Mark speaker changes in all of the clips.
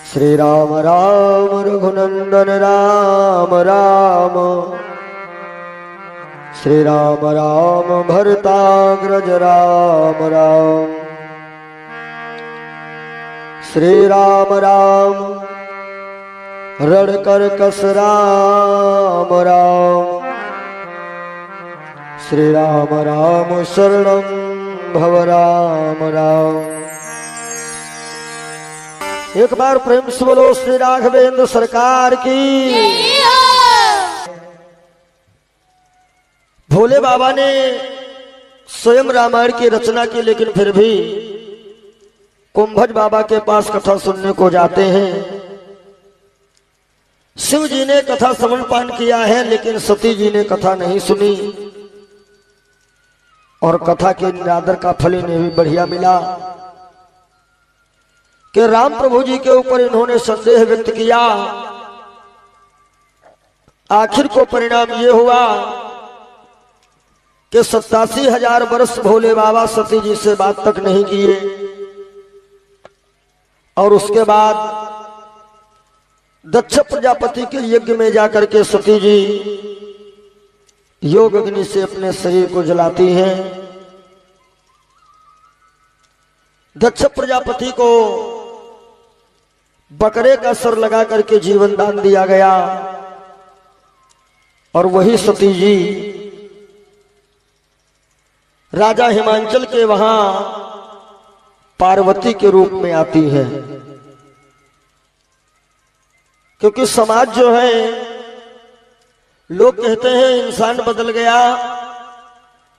Speaker 1: श्री राम राम रघुनंदन राम राम, श्री राम राम भरताग्रज राम राम, श्री राम राम रण कर कस राम राम, श्री राम राम शरणं भव राम राम। एक बार प्रेम से बोलो श्री राघवेंद्र सरकार की। भोले बाबा ने स्वयं रामायण की रचना की, लेकिन फिर भी कुंभज बाबा के पास कथा सुनने को जाते हैं। शिव जी ने कथा श्रवण पान किया है, लेकिन सती जी ने कथा नहीं सुनी और कथा के निरादर का फल इन्हें भी बढ़िया मिला कि राम प्रभु जी के ऊपर इन्होंने संदेह व्यक्त किया। आखिर को परिणाम ये हुआ कि 87,000 वर्ष भोले बाबा सती जी से बात तक नहीं किए और उसके बाद दक्ष प्रजापति के यज्ञ में जाकर के सती जी योग अग्नि से अपने शरीर को जलाती हैं। दक्ष प्रजापति को बकरे का सर लगा करके जीवन दान दिया गया और वही सती जी राजा हिमांचल के वहां पार्वती के रूप में आती है। क्योंकि समाज जो है, लोग कहते हैं इंसान बदल गया,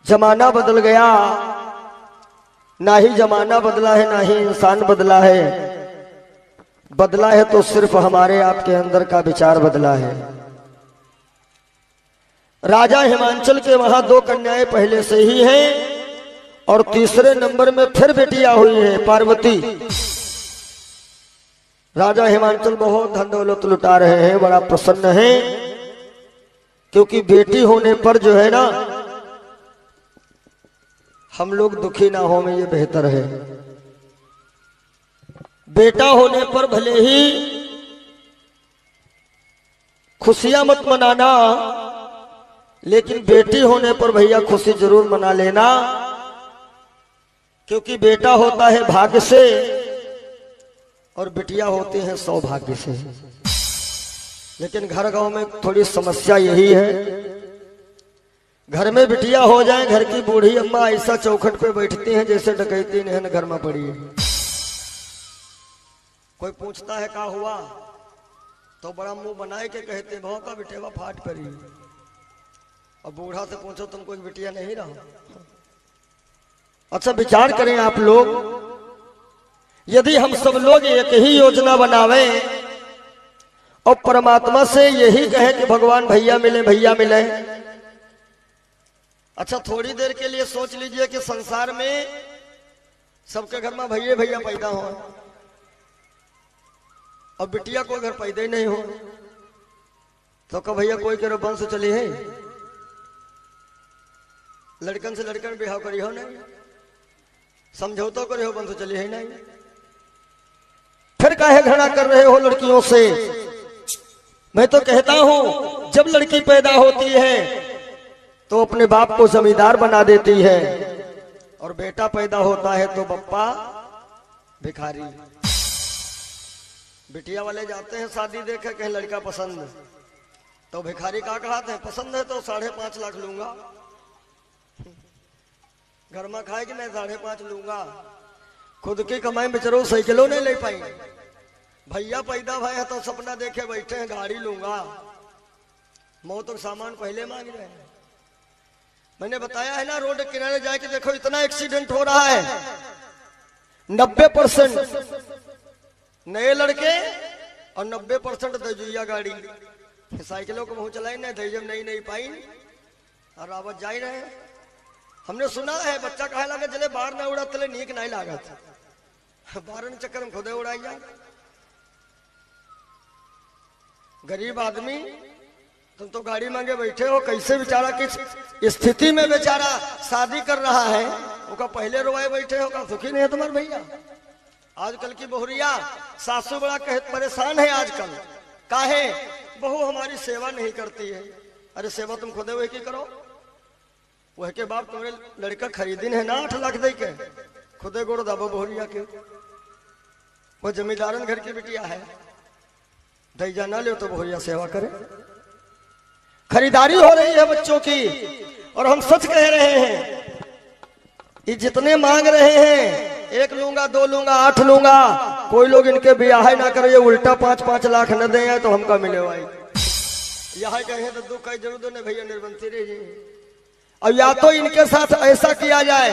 Speaker 1: जमाना बदल गया। ना ही जमाना बदला है, ना ही इंसान बदला है। बदला है तो सिर्फ हमारे आपके अंदर का विचार बदला है। राजा हिमांचल के वहां 2 कन्याएं पहले से ही हैं और तीसरे नंबर में फिर बेटियां हुई हैं पार्वती। राजा हिमांचल बहुत धन दौलत लुटा रहे हैं, बड़ा प्रसन्न है, क्योंकि बेटी होने पर जो है ना, हम लोग दुखी ना हो में ये बेहतर है। बेटा होने पर भले ही खुशियां मत मनाना, लेकिन बेटी होने पर भैया खुशी जरूर मना लेना, क्योंकि बेटा होता है भाग्य से और बिटिया होती हैं सौभाग्य से। लेकिन घर गांव में थोड़ी समस्या यही है, घर में बिटिया हो जाए, घर की बूढ़ी अम्मा ऐसा चौखट पे बैठती हैं जैसे डकैती नहीं घर में पड़ी है। कोई पूछता है क्या हुआ तो बड़ा मुंह बनाए के कहते भाव का बिटेवा फाट पड़ी। और बूढ़ा से पूछो तुम कोई बिटिया नहीं रहा। अच्छा विचार करें आप लोग, यदि हम सब लोग एक ही योजना बनावे और परमात्मा से यही कहे कि भगवान भैया मिले भैया मिले। अच्छा थोड़ी देर के लिए सोच लीजिए कि संसार में सबके घर में भैया भैया पैदा हो और बिटिया कोई घर पैदा ही नहीं हो, तो कब भैया कोई के वंश चली है। लड़कन से लड़कन ब्याह करी हो नहीं, समझौता करे हो, वंश चली है नहीं। फिर काहे घृणा कर रहे हो लड़कियों से। मैं तो कहता हूं जब लड़की पैदा होती है तो अपने बाप को जमींदार बना देती है, और बेटा पैदा होता है तो बप्पा भिखारी। बिटिया वाले जाते हैं शादी देखे, कहीं लड़का पसंद तो भिखारी का कहते हैं पसंद है तो 5.5 लाख लूंगा। घर में खाएगी मैं 5.5 लूंगा। खुद की कमाई में चलो साइकिलों नहीं ले पाई। भैया पैदा भाई तो सपना देखे बैठे हैं गाड़ी लूंगा, मौत तो सामान पहले मांग रहे हैं। मैंने बताया है ना, रोड किनारे जाके देखो इतना एक्सीडेंट हो रहा है। 90% नए लड़के और 90% दजुइया गाड़ी। साइकिलों को मुंह चलाई ना दजम नहीं पाई और आवाज जा रहे। हमने सुना है बच्चा कहे लगे जले बाहर ना उड़ा तले नीक नहीं लागत, बाहर चक्कर में खुदे उड़ाई जा। गरीब आदमी तुम तो गाड़ी मांगे बैठे हो, कैसे बेचारा किस स्थिति में बेचारा शादी कर रहा है, उसका पहले रोवाए बैठे हो, का सुखी नहीं है तुम्हारे भैया। आजकल की बहुरिया सासू बड़ा परेशान है आजकल। काहे? बहू हमारी सेवा नहीं करती है। अरे सेवा तुम खुदे वही की करो। वह के बाप तुम्हारे लड़का खरीदिन है ना 8 लाख दे के, खुदे गोड़ दाबो बहुरिया के। वो जमींदारन घर की बिटिया है, दैजा ना ले तो बहुरिया सेवा करे। खरीदारी हो रही है बच्चों की, और हम सच कह रहे हैं, ये जितने मांग रहे हैं 1 लूंगा 2 लूंगा 8 लूंगा, कोई लोग इनके ब्याह ना करे, उल्टा 5-5 लाख न दे तो हमका मिले भाई। यहाँ कहे तो दुख जरूर ने भैया निर्बंसी रही। और या तो इनके साथ ऐसा किया जाए,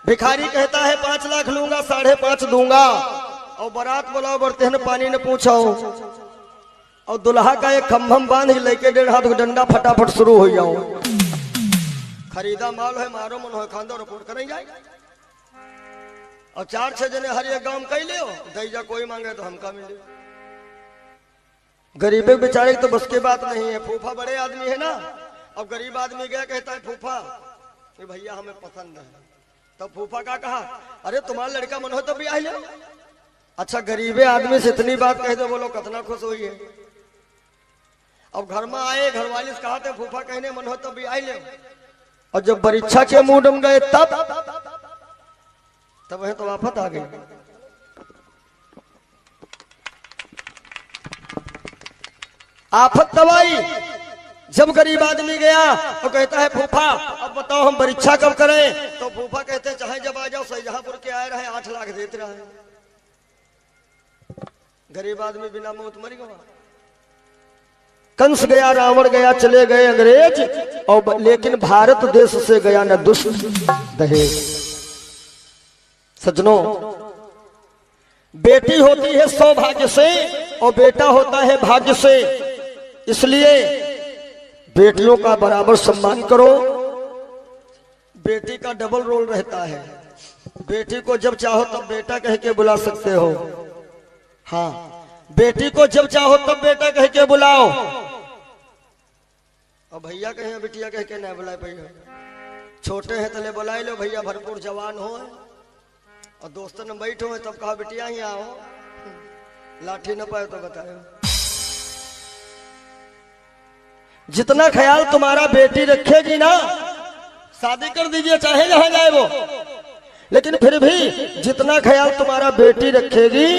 Speaker 1: भिखारी कहता है 5 लाख लूंगा 5.5 दूंगा, और बारात बुलाओ बरते न पानी न पूछो, और दुल्हा का एक खम्भम बांध लेके 1.5 हाथ डंडा फटाफट शुरू हो जाओ। खरीदा माल है, मारो मन हो खांदो रिपोर्ट करें जाए। और 4-6 जने हर एक गांव कह लियो, दैजा कोई मांगे तो हमका मिले। गरीबे बेचारे तो बस की बात नहीं है। फूफा बड़े आदमी है ना, अब गरीब आदमी गया कहता है फूफा ये भैया हमें पसंद है, तो फूफा का कहा अरे तुम्हारा लड़का मन हो तो ब्याह ले। अच्छा गरीबे आदमी से इतनी बात कह दो, बोलो कितना खुश हुई है। अब घर में आए, घरवाली से कहा थे फूफा कहने मन हो तो ब्याह ले, और जब परीक्षा के मूड में गए तब वह तो आफत आ गई। आफत तब आई जब गरीब आदमी गया और कहता है फूफा अब बताओ हम परीक्षा कब करें, तो फूफा कहते हैं चाहे जब आ जाओ, शाहजहांपुर के आए रहे 8 लाख देते रहे। गरीब आदमी बिना मौत मर गया। कंस गया, रावण गया, चले गए अंग्रेज, और लेकिन भारत देश से गया न दुष्ट दहेज। सज्जनों, बेटी होती है सौभाग्य से और बेटा होता है भाग्य से, इसलिए बेटियों का बराबर सम्मान करो। बेटी का डबल रोल रहता है। बेटी को जब चाहो तब बेटा कह के बुला सकते हो। हाँ, बेटी को जब चाहो तब बेटा कह के बुलाओ, और भैया कहे बिटिया कह के नहीं बुलाए। भैया छोटे हैं तले बुलाए लो, भैया भरपूर जवान हो, और दोस्तों ने बैठो है तब कहा बिटिया ही आओ, लाठी न पाए तो बताओ। जितना ख्याल तुम्हारा बेटी रखेगी ना, शादी कर दीजिए चाहे जहां जाए वो, लेकिन फिर भी जितना ख्याल तुम्हारा बेटी रखेगी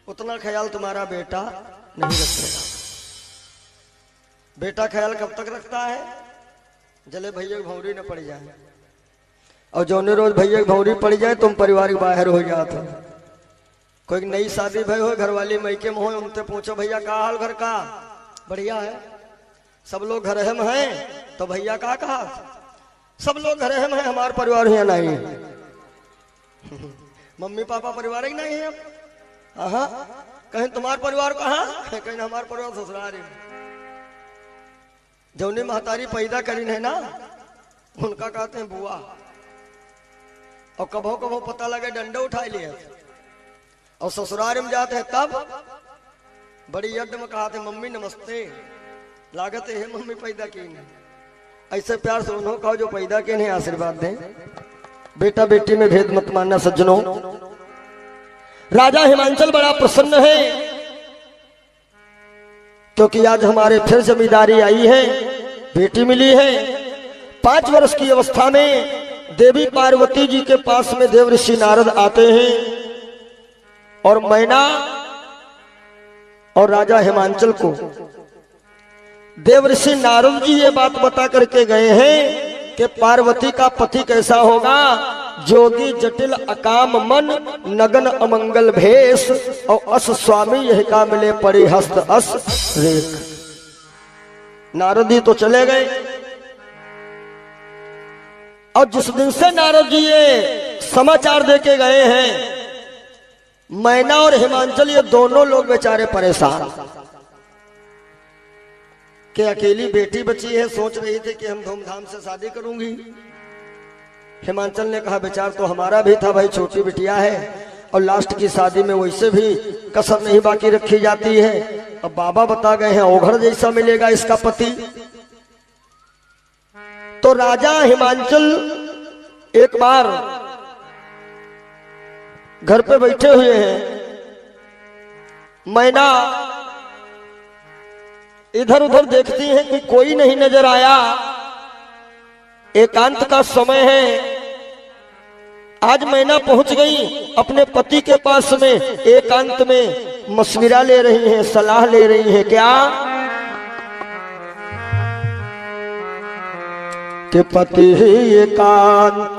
Speaker 1: उतना ख्याल तुम्हारा बेटा नहीं रखेगा। बेटा ख्याल कब तक रखता है? जले भैया भौरी न पड़ जाए, और जौने रोज भैया भौरी पड़ जाए तुम परिवार के बाहर हो जाते हो। कोई नई शादी भाई हो, घरवाली मैके में हो, उनसे पूछो भैया का हाल घर का? बढ़िया है। सब लोग घर हम हैं, तो भैया का कहा सब लोग घर हम हैं, हमारा परिवार यहाँ नहीं है। मम्मी पापा परिवार ही नहीं है। हाँ, कहीं तुम्हारा परिवार कहाँ? कहीं हमारा परिवार ससुराल है। जौनी महतारी पैदा करी है ना, उनका कहते हैं बुआ, और कभो कभो पता लगे डंडा उठा लिए, और ससुराल में जाते हैं तब बड़ी यज्ञ में कहा थे मम्मी नमस्ते, लागत है मम्मी पैदा की नहीं। ऐसे प्यार से उन्होंने कहा जो पैदा के नहीं आशीर्वाद दें। बेटा बेटी में भेद मत मानना सज्जनों। राजा हिमांचल बड़ा प्रसन्न है, क्योंकि आज हमारे फिर जमींदारी आई है, बेटी मिली है। 5 वर्ष की अवस्था में देवी पार्वती जी के पास में देव ऋषि नारद आते हैं, और मैना और राजा हिमांचल को देव ऋषि नारद जी ये बात बता करके गए हैं कि पार्वती का पति कैसा होगा? जोगी जटिल अकाम मन, नगन अमंगल भेष, और अस स्वामी यह का मिले परिहस्त अस रेख। नारद जी तो चले गए, और जिस दिन से नारद जी ये समाचार देके गए हैं, मैना और हिमांचल ये दोनों लोग बेचारे परेशान कि अकेली बेटी बची है। सोच रही थी कि हम धूमधाम से शादी करूंगी। हिमांचल ने कहा विचार तो हमारा भी था भाई, छोटी बिटिया है, और लास्ट की शादी में वैसे भी कसर नहीं बाकी रखी जाती है। अब बाबा बता गए हैं ओघर जैसा मिलेगा इसका पति। तो राजा हिमांचल एक बार घर पे बैठे हुए हैं, मैना इधर उधर देखती हैं कि कोई नहीं नजर आया। एकांत का समय है। आज मैना पहुंच गई अपने पति के पास में, एकांत में मशविरा ले रही हैं, सलाह ले रही हैं। क्या कि पति एकांत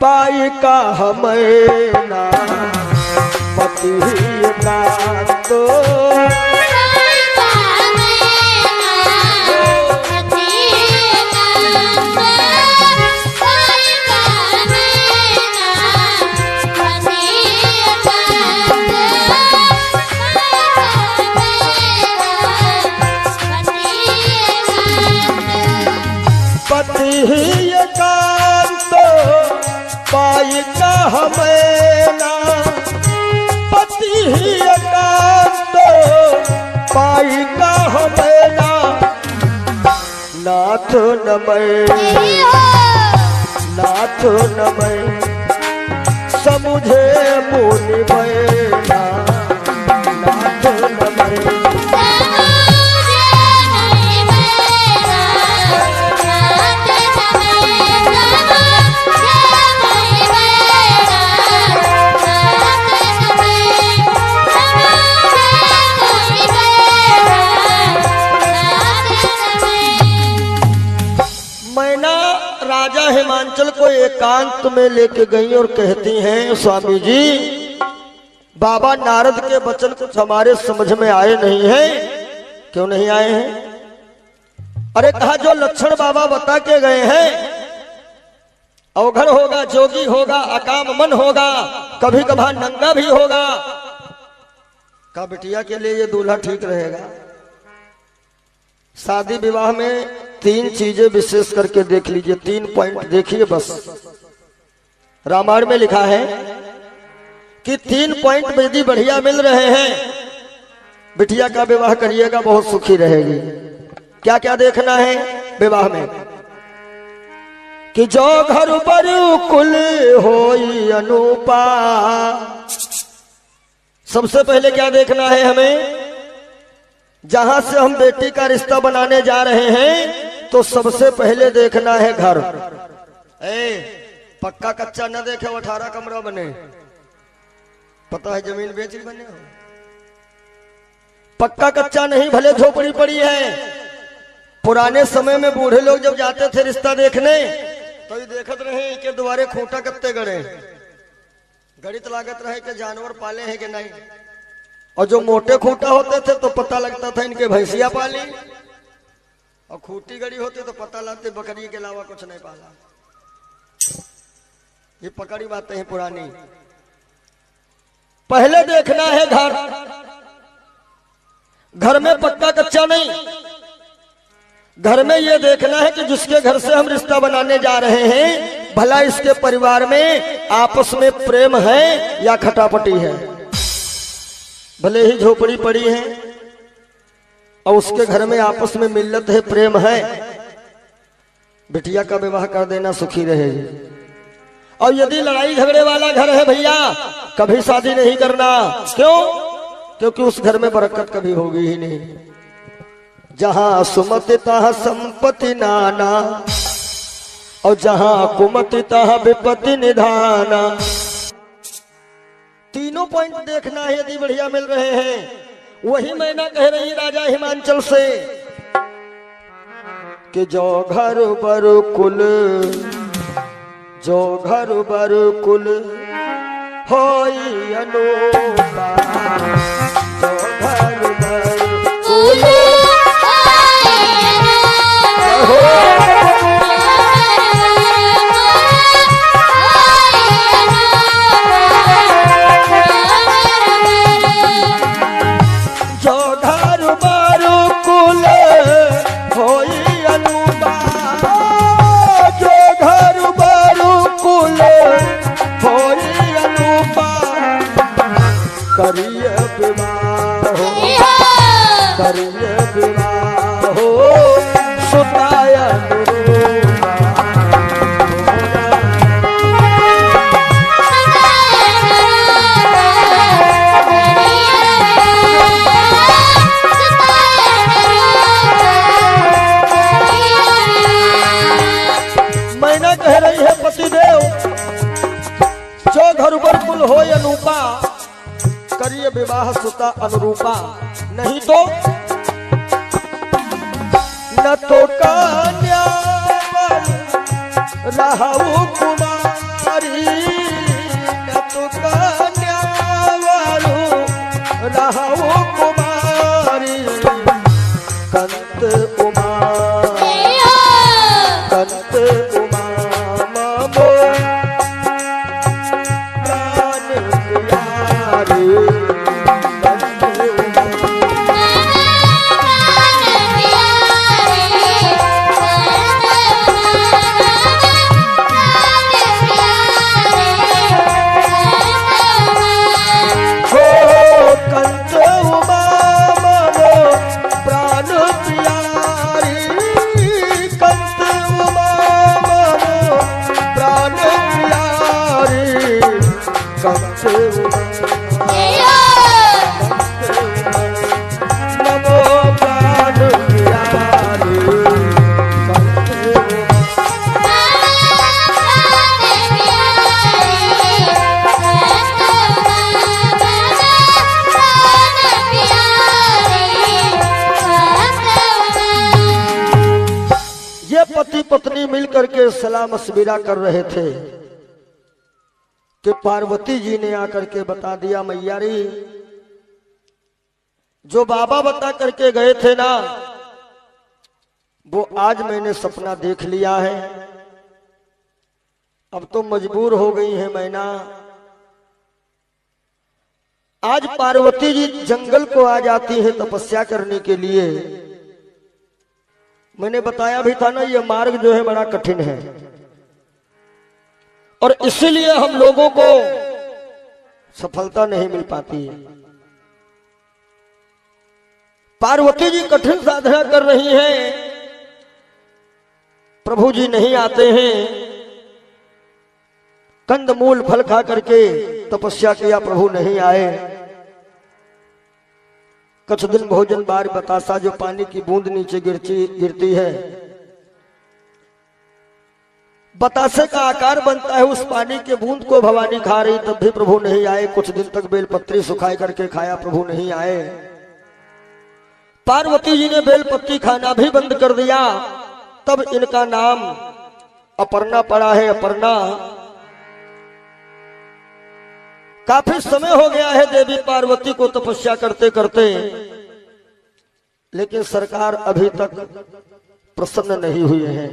Speaker 1: पाई का मैना, पति एकांत पाई का मैना, पति एकांत पाई का मैना, नाथ नमय नाथ नमय समुझे मुनि मैना, नाथ नमय राजा हिमांचल को एकांत में लेके गई और कहती हैं, स्वामी जी बाबा नारद के वचन कुछ हमारे समझ में आए नहीं हैं। क्यों नहीं आए हैं? अरे कहा जो लक्षण बाबा बता के गए हैं, अवघड़ होगा, जोगी होगा, अकाम मन होगा, कभी कभार नंगा भी होगा। का बिटिया के लिए ये दूल्हा ठीक रहेगा? शादी विवाह में 3 चीजें विशेष करके देख लीजिए, 3 पॉइंट देखिए बस। रामायण में लिखा है कि 3 पॉइंट यदि बढ़िया मिल रहे हैं, बिटिया का विवाह करिएगा, बहुत सुखी रहेगी। क्या क्या देखना है विवाह में? कि जो घर पर कुल होई अनुपा। सबसे पहले क्या देखना है हमें? जहां से हम बेटी का रिश्ता बनाने जा रहे हैं तो सबसे पहले देखना है घर। पक्का कच्चा न देखे, 18 कमरा बने। पता है जमीन बेच के बने हो? पक्का कच्चा नहीं, भले झोपड़ी पड़ी है। पुराने समय में बूढ़े लोग जब जाते थे रिश्ता देखने तो ये देखत रहे कि द्वारे खूंटा कत्ते गड़े, गणित लागत रहे कि जानवर पाले हैं कि नहीं। और जो मोटे खूंटा होते थे तो पता लगता था इनके भैंसिया पाली, और खूंटी गड़ी होती तो पता लगते बकरी के अलावा कुछ नहीं पाला। ये पकड़ी बातें हैं पुरानी। पहले देखना है घर। घर में पक्का कच्चा नहीं, घर में ये देखना है कि जिसके घर से हम रिश्ता बनाने जा रहे हैं, भला इसके परिवार में आपस में प्रेम है या खटापटी है। भले ही झोपड़ी पड़ी है और उसके घर में आपस में मिल्लत है, प्रेम है, बिटिया का विवाह कर देना, सुखी रहेगी। और यदि लड़ाई झगड़े वाला घर है भैया, कभी शादी नहीं करना। क्यों? क्योंकि उस घर में बरकत कभी होगी ही नहीं। जहां सुमति तहाँ संपत्ति नाना, और जहां कुमति तहाँ विपत्ति निधाना। तीनों पॉइंट देखना है यदि बढ़िया मिल रहे हैं। वही मैना कह रही राजा हिमांचल से कि जो घर बर कुल, जो घर बर कुल होई अनुपा, जो घर बर कुल धरुबर कुल हो अनूपा, करिए विवाह सुता अनुरूपा, नहीं तो न तो कन्या रहु कुमारी, न तो कन्या रहु कुमारी, कंत उमा कंत उमा ममो प्राण प्यारी, कंत पति पत्नी मिलकर के सलाह मशविरा कर रहे थे कि पार्वती जी ने आकर के बता दिया, मैया री जो बाबा बता करके गए थे ना, वो आज मैंने सपना देख लिया है। अब तो मजबूर हो गई है मैना। आज पार्वती जी जंगल को आ जाती है तपस्या करने के लिए। मैंने बताया भी था ना, ये मार्ग जो है बड़ा कठिन है और इसीलिए हम लोगों को सफलता नहीं मिल पाती है। पार्वती जी कठिन साधना कर रही हैं, प्रभु जी नहीं आते हैं। कंदमूल फल खा करके तपस्या किया, प्रभु नहीं आए। कुछ दिन भोजन बार बतासा जो पानी की बूंद नीचे गिरती है, बतासे का आकार बनता है, उस पानी के बूंद को भवानी खा रही, तब भी प्रभु नहीं आए। कुछ दिन तक बेलपत्री सुखाई करके खाया, प्रभु नहीं आए। पार्वती जी ने बेलपत्री खाना भी बंद कर दिया, तब इनका नाम अपर्णा पड़ा है। अपर्णा काफी समय हो गया है देवी पार्वती को तपस्या करते करते, लेकिन सरकार अभी तक प्रसन्न नहीं हुए हैं।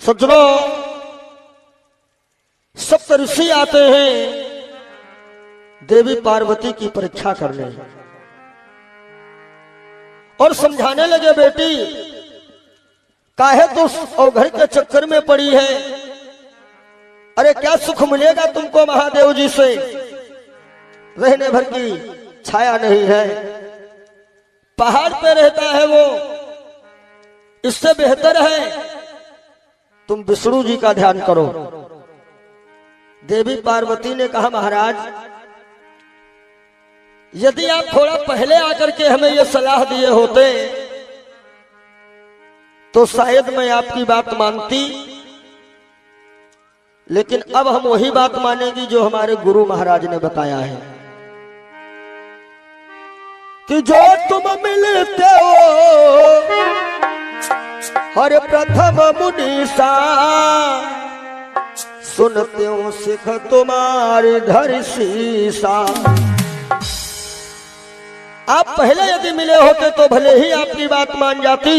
Speaker 1: सज्जनों, सप्त ऋषि आते हैं देवी पार्वती की परीक्षा करने और समझाने लगे, बेटी काहे तो अवघड़ के चक्कर में पड़ी है। अरे क्या सुख मिलेगा तुमको महादेव जी से, रहने भर की छाया नहीं है, पहाड़ पे रहता है वो, इससे बेहतर है तुम विष्णु जी का ध्यान करो। देवी पार्वती ने कहा, महाराज यदि आप थोड़ा पहले आकर के हमें ये सलाह दिए होते तो शायद मैं आपकी बात मानती, लेकिन अब हम वही बात मानेंगी जो हमारे गुरु महाराज ने बताया है कि जो तुम मिलते हो हर प्रथम मुनीसा, सुनते हो सिख तुम्हारी धर शीसा। आप पहले यदि मिले होते तो भले ही आपकी बात मान जाती,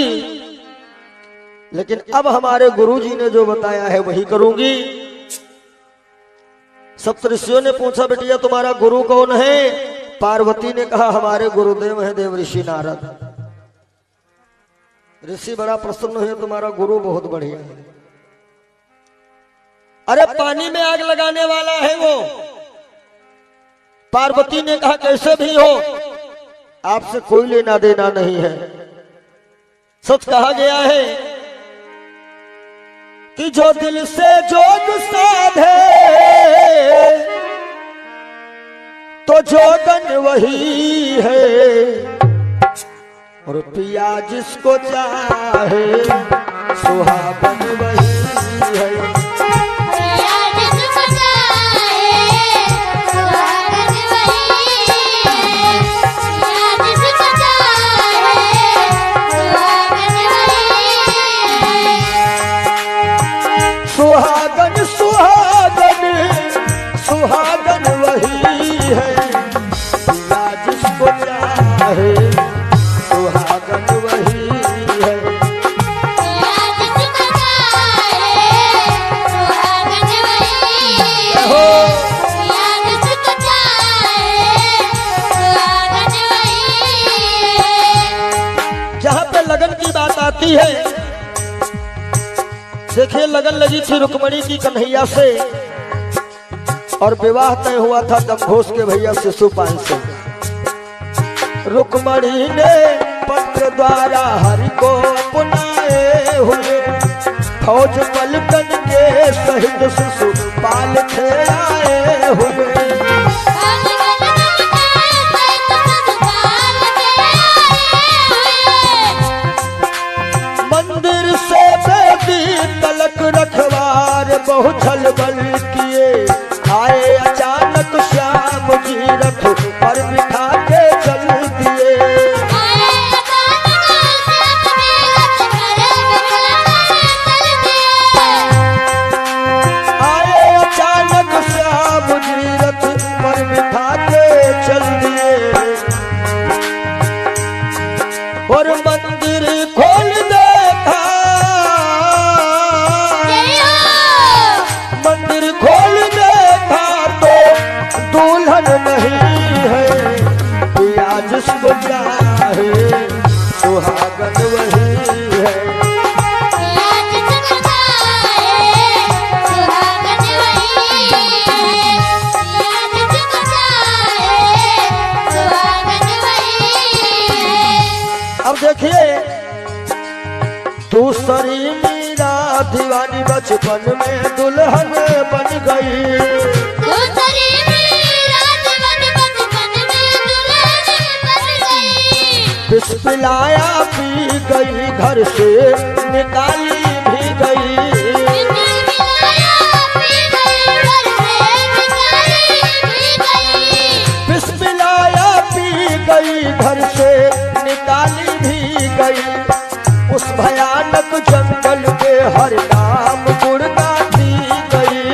Speaker 1: लेकिन अब हमारे गुरु जी ने जो बताया है वही करूंगी। सप्तऋषियों ने पूछा, बेटिया तुम्हारा गुरु कौन है? पार्वती ने कहा, हमारे गुरुदेव हैं देव ऋषि नारद। ऋषि बड़ा प्रसन्न हुए, तुम्हारा गुरु बहुत बढ़िया है। अरे पानी में आग लगाने वाला है वो। पार्वती ने कहा, कैसे भी हो आपसे कोई लेना देना नहीं है। सच कहा गया है कि जो दिल से जोग साधे तो जोगन वही है, और पिया जिसको चाहे सुहागन वही है। पिया जिसको बताती है, देखिए लगन लगी थी रुक्मणी की कन्हैया से और विवाह तय हुआ था दमघोष के भैया शिशुपाल से। रुक्मणी ने पत्र द्वारा हरि को पुनाए हुए, फौज पलटन के सहित शिशुपाल थे आए हुए। मंदिर से बेदी तलक रखवार बहु छल बल किए, आए अचानक श्याम जी रथ पर बिठा के चल दिए। आए अचानक श्याम जी रथ पर बिठा के चल दिए और मंदिर खोल देखा, मंदिर खोल देखा तो दुल्हन नहीं है, पिया जिसको चाहे सुहागन वही है। अब देखिए दूसरी मीरा दीवानी बचपन में दुल्हन बन गई,
Speaker 2: दूसरी मीरा दीवानी बचपन में दुल्हन बन गई।
Speaker 1: विष पिलाया पी गई घर से निकाली भी गई, विष पिलाया पी गई घर से निकाली भी गई। उस भयानक जंगल के हर नाम गुण गाती गई।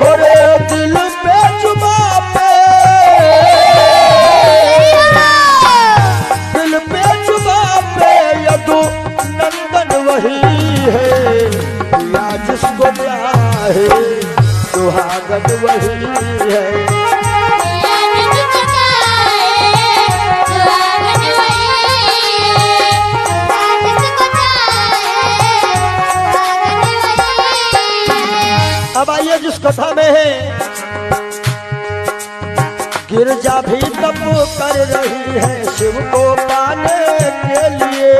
Speaker 1: और दिल पे जुबा पे, दिल पे जुबा पे यदु नंदन वही है, या जिसको चाहे सुहागन वही है। अब आइए जिस कथा में है, गिरजा भी तप कर रही है शिव को पाने के लिए,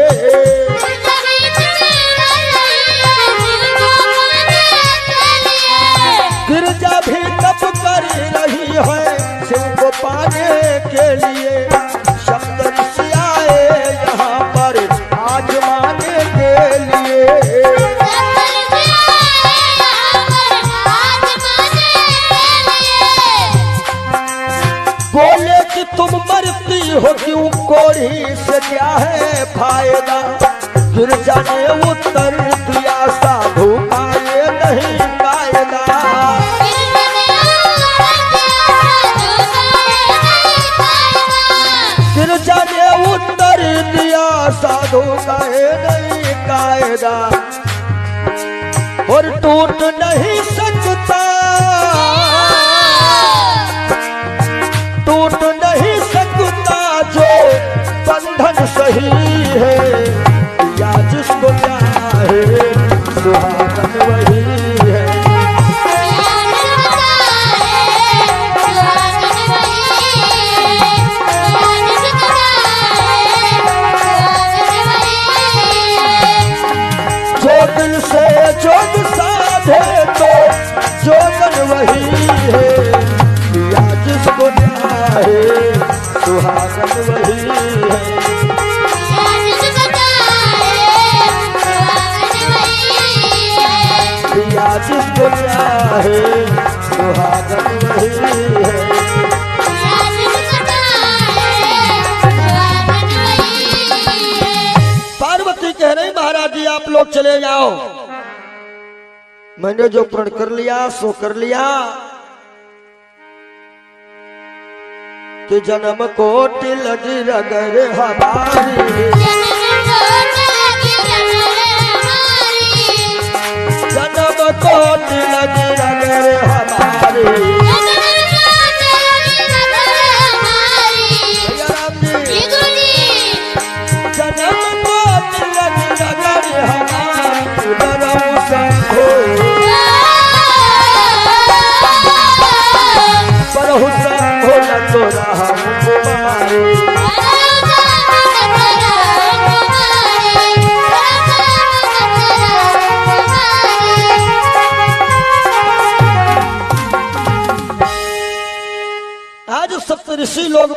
Speaker 1: गिरजा भी तप कर रही है शिव को पाने के लिए। शंकर से आए यहाँ पर आजमाने के लिए, बोले कि तुम मरती हो क्यों, कोढ़ी से क्या है फायदा। गिरजा ने उत्तर दिया साधु का ये नहीं कायदा। गिरजा ने उत्तर दिया साधु का ये नहीं कायदा, और टूट नहीं सकता, टूट नहीं सकता जो बंधन सही है, या जिसको चाहे सुहागन वही है। जो दिल से जोग साधे तो जोगन वही है, या जिसको चाहे सुहागन वही है। या जिसको चाहे सुहागन वही है। पार्वती कह रही महाराज जी आप लोग चले जाओ, मैंने जो प्रण कर लिया सो कर लिया, कि जन्म कोटि लगी रगर हमारी, जन्म कोटि लगी रगर हमारी।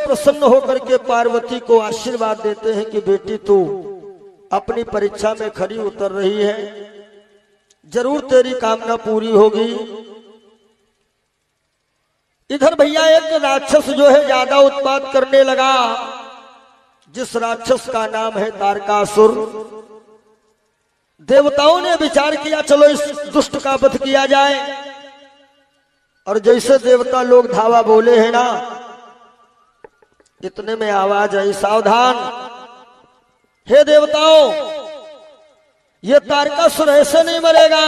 Speaker 1: प्रसन्न होकर के पार्वती को आशीर्वाद देते हैं कि बेटी तू अपनी परीक्षा में खरी उतर रही है, जरूर तेरी कामना पूरी होगी। इधर भैया एक राक्षस जो है ज्यादा उत्पात करने लगा, जिस राक्षस का नाम है तारकासुर। देवताओं ने विचार किया चलो इस दुष्ट का वध किया जाए, और जैसे देवता लोग धावा बोले हैं ना, इतने में आवाज आई, सावधान हे देवताओं, ये तारकासुर ऐसे नहीं मरेगा।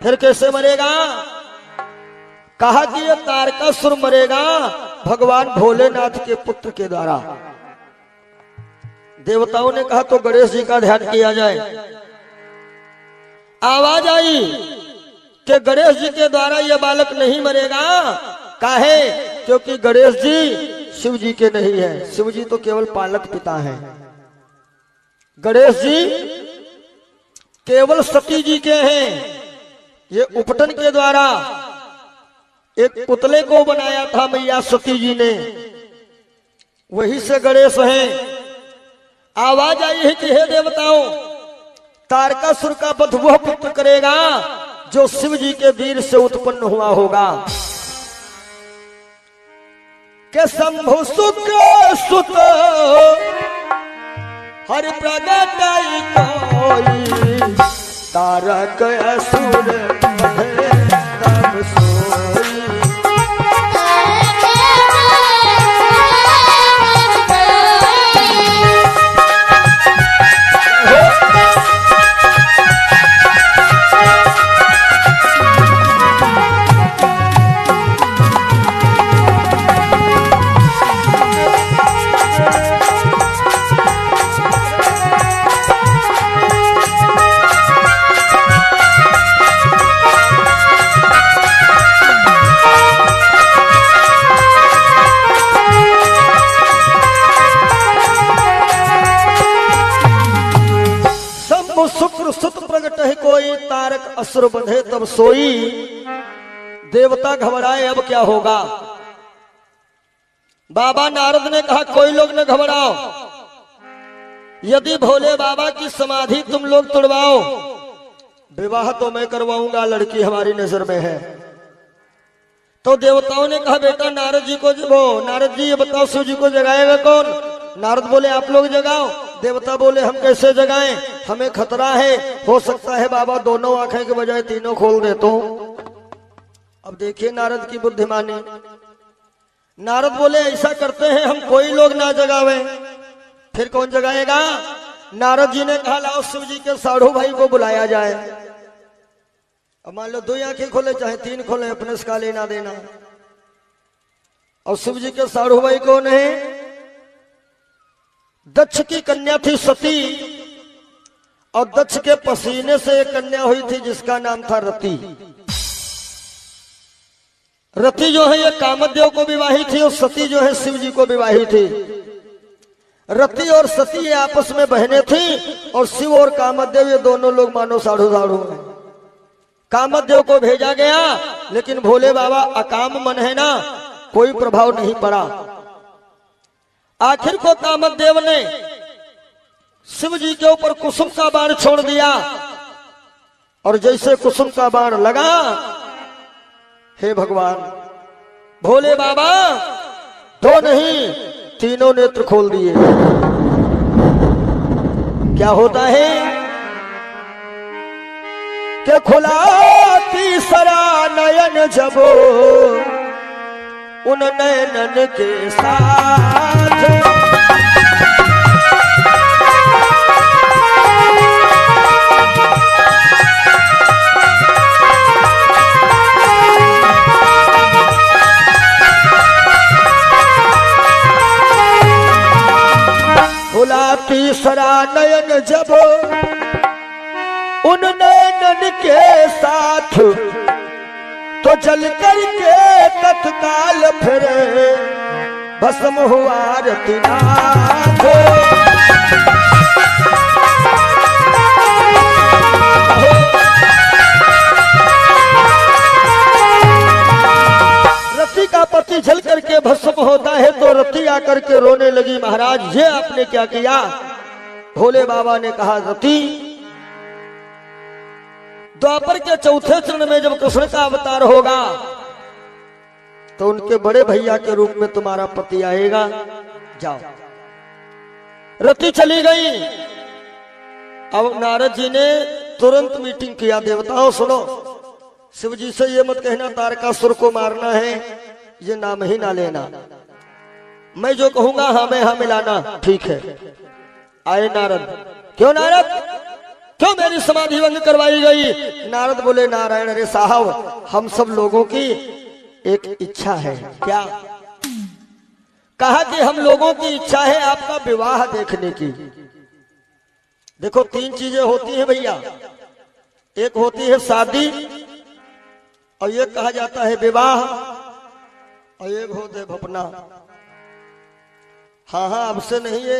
Speaker 1: फिर कैसे मरेगा? कहा कि ये तारकासुर मरेगा भगवान भोलेनाथ के पुत्र के द्वारा। देवताओं ने कहा तो गणेश जी का ध्यान किया जाए। आवाज आई कि गणेश जी के द्वारा यह बालक नहीं मरेगा। काहे? क्योंकि गणेश जी शिव जी के नहीं है, शिव जी तो केवल पालक पिता हैं। गणेश जी केवल सती जी के हैं। ये उपटन के द्वारा एक पुतले को बनाया था मैया सती जी ने, वही से गणेश हैं। आवाज आई है कि हे देवताओं, तारकासुर का वध वह पुत्र करेगा जो शिव जी के वीर से उत्पन्न हुआ होगा। के शंभु शुक्र सुत हर प्रगटाई कोई, तारक असुर बधे तब सोई। शुक्र सुत प्रगट है कोई, तारक असुर बंधे तब सोई। देवता घबराए, अब क्या होगा? बाबा नारद ने कहा कोई लोग न घबराओ, यदि भोले बाबा की समाधि तुम लोग तोड़वाओ, विवाह तो मैं करवाऊंगा, लड़की हमारी नजर में है। तो देवताओं ने कहा बेटा नारद जी को नारद जी ये बताओ शिव जी को जगाएगा कौन? नारद बोले आप लोग जगाओ। देवता बोले हम कैसे जगाएं, हमें खतरा है, हो सकता है बाबा दोनों आंखें के बजाय तीनों खोल दे तो। अब देखिए नारद की बुद्धिमानी। नारद बोले ऐसा करते हैं हम कोई लोग ना जगावे, फिर कौन जगाएगा? नारद जी ने कहा लाओ शिव जी के साढ़ू भाई को बुलाया जाए। अब मान लो 2 आंखें खोले चाहे 3 खोले, अपने से काले ना देना। और शिव जी के साढ़ू भाई कौन है? दक्ष की कन्या थी सती, और दक्ष के पसीने से एक कन्या हुई थी जिसका नाम था रति। रति जो है ये कामदेव को विवाही थी, और सती जो है शिव जी को विवाही थी। रति और सती ये आपस में बहनें थी, और शिव और कामदेव ये दोनों लोग मानो साढ़ू साढ़ू हैं। कामदेव को भेजा गया, लेकिन भोले बाबा अकाम मन है ना, कोई प्रभाव नहीं पड़ा। आखिर को कामदेव ने शिव जी के ऊपर कुसुम का बाण छोड़ दिया, और जैसे कुसुम का बाण लगा, हे भगवान भोले बाबा 2 नहीं 3 नेत्र खोल दिए। क्या होता है कि खुला तीसरा नयन जब उन नयनन के साथ, खुला तीसरा नयन जब उन नयनन के साथ, तो जल करके तत्काल फिर भस्म हुआ रतिनाथ। रति का पति जल करके भस्म होता है, तो आकर के रोने लगी, महाराज ये आपने क्या किया? भोले बाबा ने कहा, रति, द्वापर के चौथे चरण में जब कृष्ण का अवतार होगा तो उनके बड़े भैया के रूप में तुम्हारा पति आएगा, जाओ। रति चली गई। अब नारद जी ने तुरंत मीटिंग किया, देवताओं सुनो, शिव जी से ये मत कहना तारकासुर को मारना है, ये नाम ही ना लेना, मैं जो कहूंगा हाँ में हाँ मिलाना, ठीक है। आए नारद। क्यों नारद, क्यों मेरी समाधि भंग करवाई गई? नारद बोले, नारायण अरे साहब, हम सब लोगों की एक इच्छा है। क्या? कहा कि हम लोगों की इच्छा है आपका विवाह देखने की। देखो 3 चीजें होती हैं भैया, एक होती है शादी, और ये कहा जाता है विवाह, और एक होते है भपना। हाँ हाँ, अब से नहीं, ये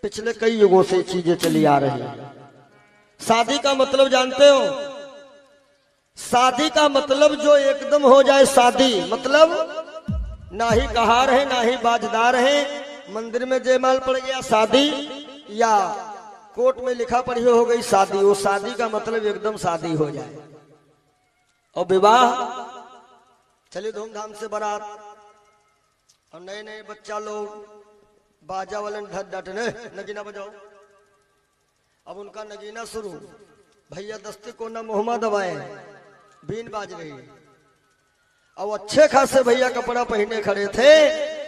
Speaker 1: पिछले कई युगों से चीजें चली आ रही हैं। शादी का मतलब जानते हो? शादी का मतलब जो एकदम हो जाए, शादी मतलब ना ही कहार है ना ही बाजदार है, मंदिर में जयमाल पड़ गया शादी, या कोर्ट में लिखा पढ़ी हो गई शादी, वो शादी का मतलब एकदम शादी हो जाए। और विवाह, चलिए धूमधाम से बारात, और नए नए बच्चा लोग बाजा वाले डटने नगीना बजाओ। अब उनका नगीना शुरू, भैया दस्ती को ना मुहम्मद दबाए, बीन बाज रही। अब अच्छे खासे भैया कपड़ा पहने खड़े थे,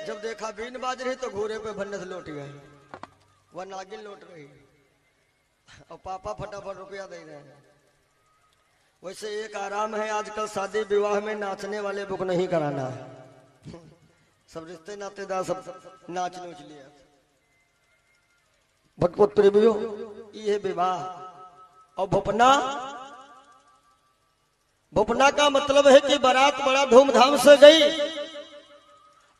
Speaker 1: जब देखा बीन बाज रही तो घोड़े पे भन्ने से लौट गए, वह नागिन लौट रही, और पापा फटाफट रुपया दे रहे हैं। वैसे एक आराम है आजकल, शादी विवाह में नाचने वाले बुक नहीं कराना है, सब रिश्ते नातेदार सब नाच नूच लिया। भटपट प्रेमियों, ये विवाह। और भोपना, भोपना का मतलब है कि बारात बड़ा धूमधाम से गई,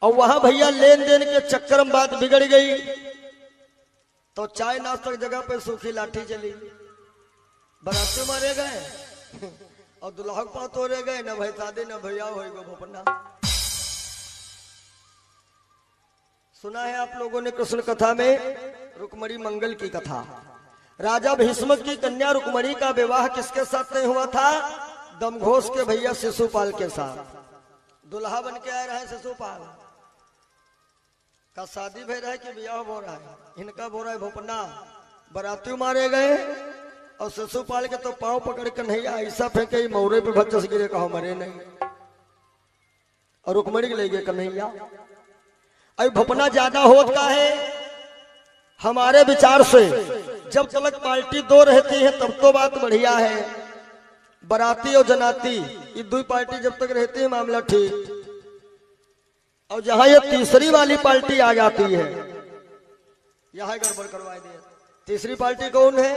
Speaker 1: और वहां भैया लेन देन के चक्कर में बात बिगड़ गई, तो चाय नाश्ता की जगह पे सूखी लाठी चली, बाराती मारे गए और दुल्हा पात तोड़े गए, न भाई शादी न भैया हो गो भोपना। सुना है आप लोगों ने कृष्ण कथा में रुक्मणी मंगल की कथा। राजा भीष्म की कन्या रुक्मणी का विवाह किसके साथ नहीं हुआ था? दमघोष के भैया शिशुपाल के साथ। दुल्हा बन के आ रहा है शिशुपाल का, शादी भय रहा है कि ब्याह हो रहा है, इनका हो रहा है भोपना। बराती मारे गए, और शिशुपाल के तो पांव पकड़ कर नहीं ऐसा फेंके मौरे पे भच्चस गिरे, कहो मरे नहीं, और रुक्मणी के ले गए कन्हैया। अब भोपना ज्यादा होत का है हमारे विचार से, जब तक पार्टी 2 रहती है तब तो बात बढ़िया है, बराती और जनाती ये 2 पार्टी जब तक रहती है मामला ठीक। और जहां ये तीसरी वाली पार्टी आ जाती है, यहां गड़बड़ करवा दिया। तीसरी पार्टी कौन है?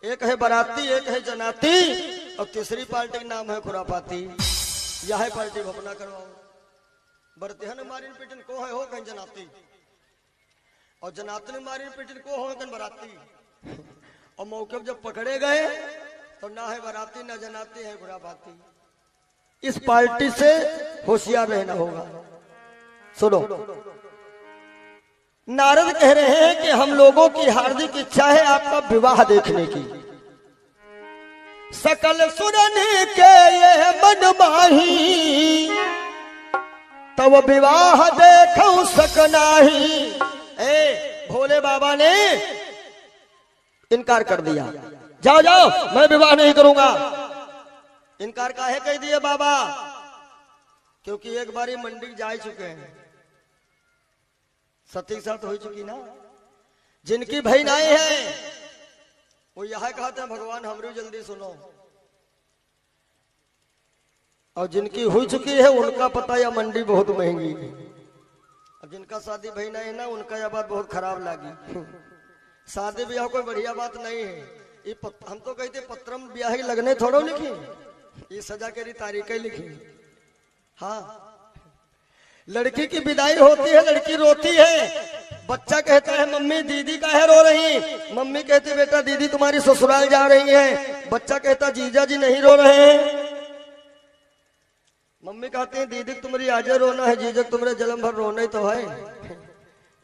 Speaker 1: एक है बराती, एक है जनाती, और तीसरी पार्टी का नाम है खुरापाती। यह पार्टी भोपना करवाओ। बरतिहन मारी पिटन को है हो कहीं जनाती, और जनातन मारी पिटन को हो कहीं बराती। और मौके जब पकड़े गए तो ना है बराती ना जनाती है खुरापाती। इस पार्टी से होशियार रहना होगा। सुनो, नारद कह रहे हैं कि हम लोगों की हार्दिक इच्छा है आपका विवाह देखने की। सकल सुरने के ये मन माही, तब विवाह देखो सकनाही। भोले बाबा ने इनकार कर दिया, जाओ जाओ मैं विवाह नहीं करूंगा। इनकार काहे कह दिए बाबा? क्योंकि एक बारी मंडी जा चुके हैं, सती साथ हो चुकी ना। जिनकी बहनाएं हैं वो यह कहते हैं भगवान हमरी जल्दी सुनो, और जिनकी हो चुकी है उनका पता या मंडी बहुत महंगी है। अब जिनका शादी बहनाएं है ना, उनका यह बात बहुत खराब लगी। शादी ब्याह कोई बढ़िया बात नहीं है। ये हम तो कहते पत्रम ब्याह लगने थोड़ो लिखी, ये सजा के तारीखें लिखी। हाँ, लड़की की विदाई होती है, लड़की रोती है, बच्चा कहता है मम्मी दीदी काहे रो रही, मम्मी कहती बेटा दीदी तुम्हारी ससुराल जा रही है, बच्चा कहता जीजा जी नहीं रो रहे हैं। मम्मी कहती है दीदी तुम्हारी आजे रोना है, जीजक तुम्हारे जन्म भर रोना ही तो है।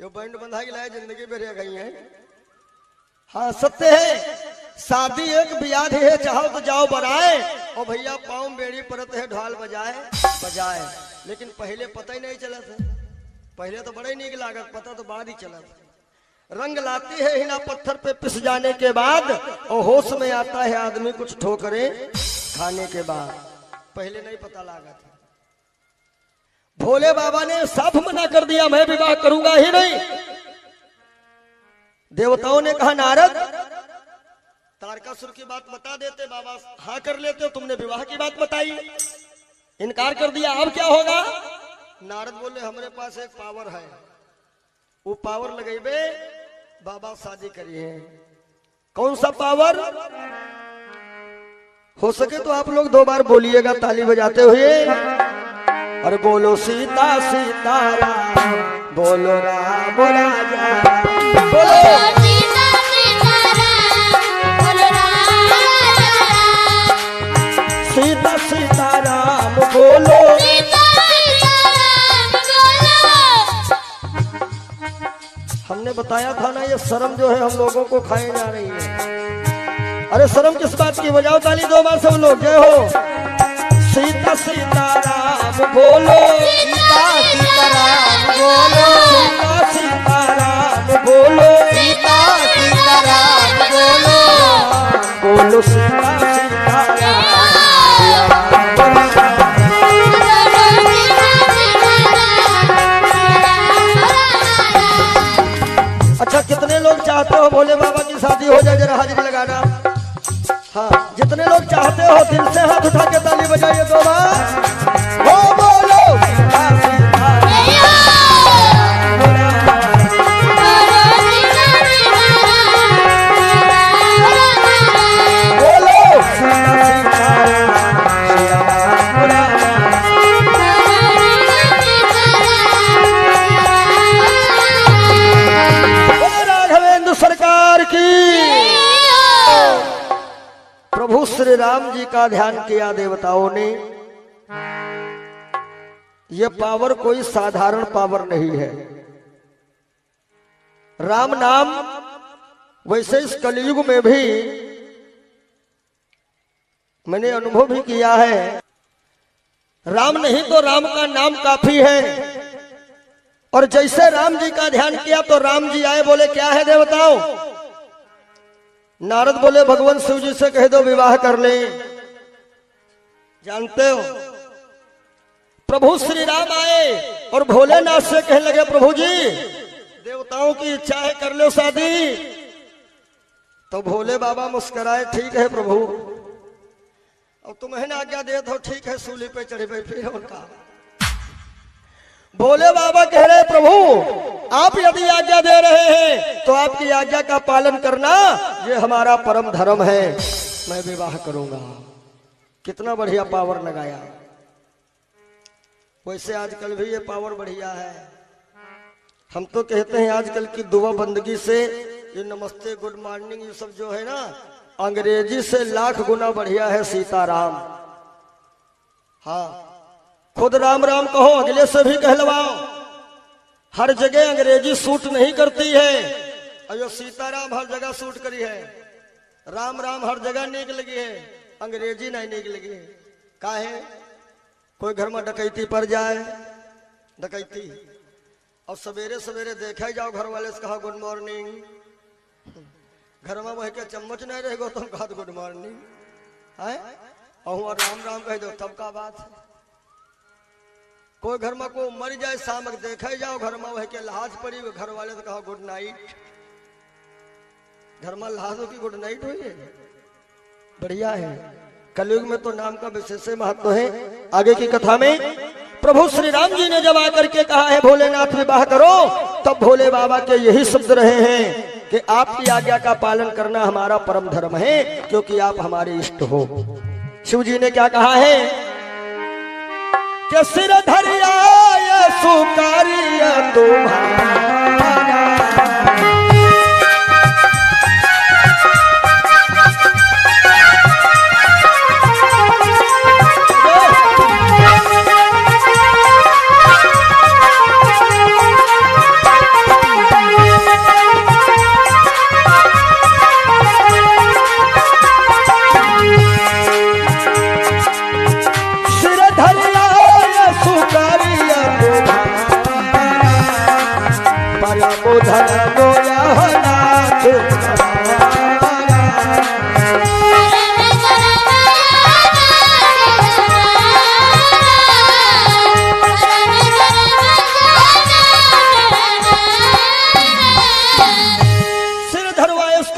Speaker 1: ये बैंड बंधा के लाए जिंदगी में रह गई है। हाँ सत्य है, शादी एक ब्याह है, चाहो तो जाओ बराए और भैया पाँव बेड़ी परत है ढोल बजाए बजाए। लेकिन पहले पता ही नहीं चला था, पहले तो बड़ा ही नहीं लागत, पता तो बाद ही चला था। रंग लाती है हिना पत्थर पे पिस जाने के बाद और होश में आता है आदमी कुछ ठोकरें खाने के बाद, पहले नहीं पता लगा था। भोले बाबा ने साफ मना कर दिया, मैं विवाह करूंगा ही नहीं। देवताओं ने कहा नारद तारकासुर की बात बता देते, बाबा हाँ कर लेते, तुमने विवाह की बात बताई, इनकार कर दिया, अब क्या होगा? नारद बोले हमारे पास एक पावर है, वो पावर लगेबे बाबा शादी करिए। कौन सा पावर? हो सके तो आप लोग 2 बार बोलिएगा ताली बजाते हुए, और बोलो सीता सीताराम, बोलो राम राजा, बोलो
Speaker 2: सीता सीताराम, बोलो राम राजा।
Speaker 1: सीता सीताराम बोलो,
Speaker 2: सीता सीताराम बोलो।
Speaker 1: हमने बताया था ना ये शर्म जो है हम लोगों को खाए जा रही है। अरे शर्म किस बात की? बजाओ ताली 2 बार सब लोग, जय हो। सीता सीताराम बोलो,
Speaker 2: सीता सीताराम बोलो,
Speaker 1: सीता सीताराम बोलो,
Speaker 2: सीता सीताराम बोलो,
Speaker 1: बोलो सीता सीताराम। अच्छा कितने लोग चाहते हो भोले बाबा की शादी हो जाए? जरा हाजिरी लगाना। हाँ जितने लोग चाहते हो दिल से हाथ उठा के ताली बजाइए 2 बार। हो बोलो सीता सीताराम, बोलो सीता सीताराम, बोलो राघवेंद्र सरकार की। प्रभु श्री राम जी का ध्यान किया देवताओं ने। यह पावर कोई साधारण पावर नहीं है। राम नाम वैसे इस कलयुग में भी मैंने अनुभव भी किया है, राम नहीं तो राम का नाम काफी है। और जैसे राम जी का ध्यान किया तो राम जी आए, बोले क्या है देवताओं? नारद बोले भगवान शिव जी से कह दो विवाह कर ले। जानते हो प्रभु श्री राम आए और भोलेनाथ से कहने लगे प्रभु जी देवताओं की इच्छा है कर लो शादी। तो भोले बाबा मुस्कुराए, ठीक है प्रभु, अब तुम्हें ना आज्ञा दे तो ठीक है, सूली पे चढ़े पे फिर उनका। भोले बाबा कह रहे प्रभु आप यदि आज्ञा दे रहे हैं तो आपकी आज्ञा का पालन करना ये हमारा परम धर्म है, मैं विवाह करूंगा। कितना बढ़िया पावर लगाया। वैसे आजकल भी ये पावर बढ़िया है। हम तो कहते हैं आजकल की दुआ बंदगी से ये नमस्ते गुड मॉर्निंग ये सब जो है ना, अंग्रेजी से लाख गुना बढ़िया है सीताराम। हाँ खुद राम राम कहो, अगले से भी कहलवाओ। हर जगह अंग्रेजी सूट नहीं करती है, अयो सीताराम हर जगह सूट करी है। राम राम हर जगह नीक लगी है, अंग्रेजी नहीं नीक लगी है। काहे? कोई घर में डकैती पड़ जाए, डकैती, और सवेरे सवेरे देखा जाओ घर वाले से कहा गुड मॉर्निंग, घर में वह के चम्मच नहीं रहेगा तुम कहा गुड मॉर्निंग है, और राम राम कह दो तब का बात है। कोई घर में को मर जाए शाम देखा जाओ घर में वह के लाज पड़ी, घर वाले से कहा गुड नाइट, घर में लाजों की गुड नाइट हुई है, बढ़िया है। कलयुग में तो नाम का विशेष महत्व है। आगे की कथा में प्रभु श्री राम जी ने जब आकर के कहा है भोलेनाथ विवाह करो, तब भोले बाबा के यही शब्द रहे हैं कि आपकी आज्ञा का पालन करना हमारा परम धर्म है, क्योंकि आप हमारे इष्ट हो। शिव जी ने क्या कहा है कि सिर धरिया सुकारिया तुम्हारा,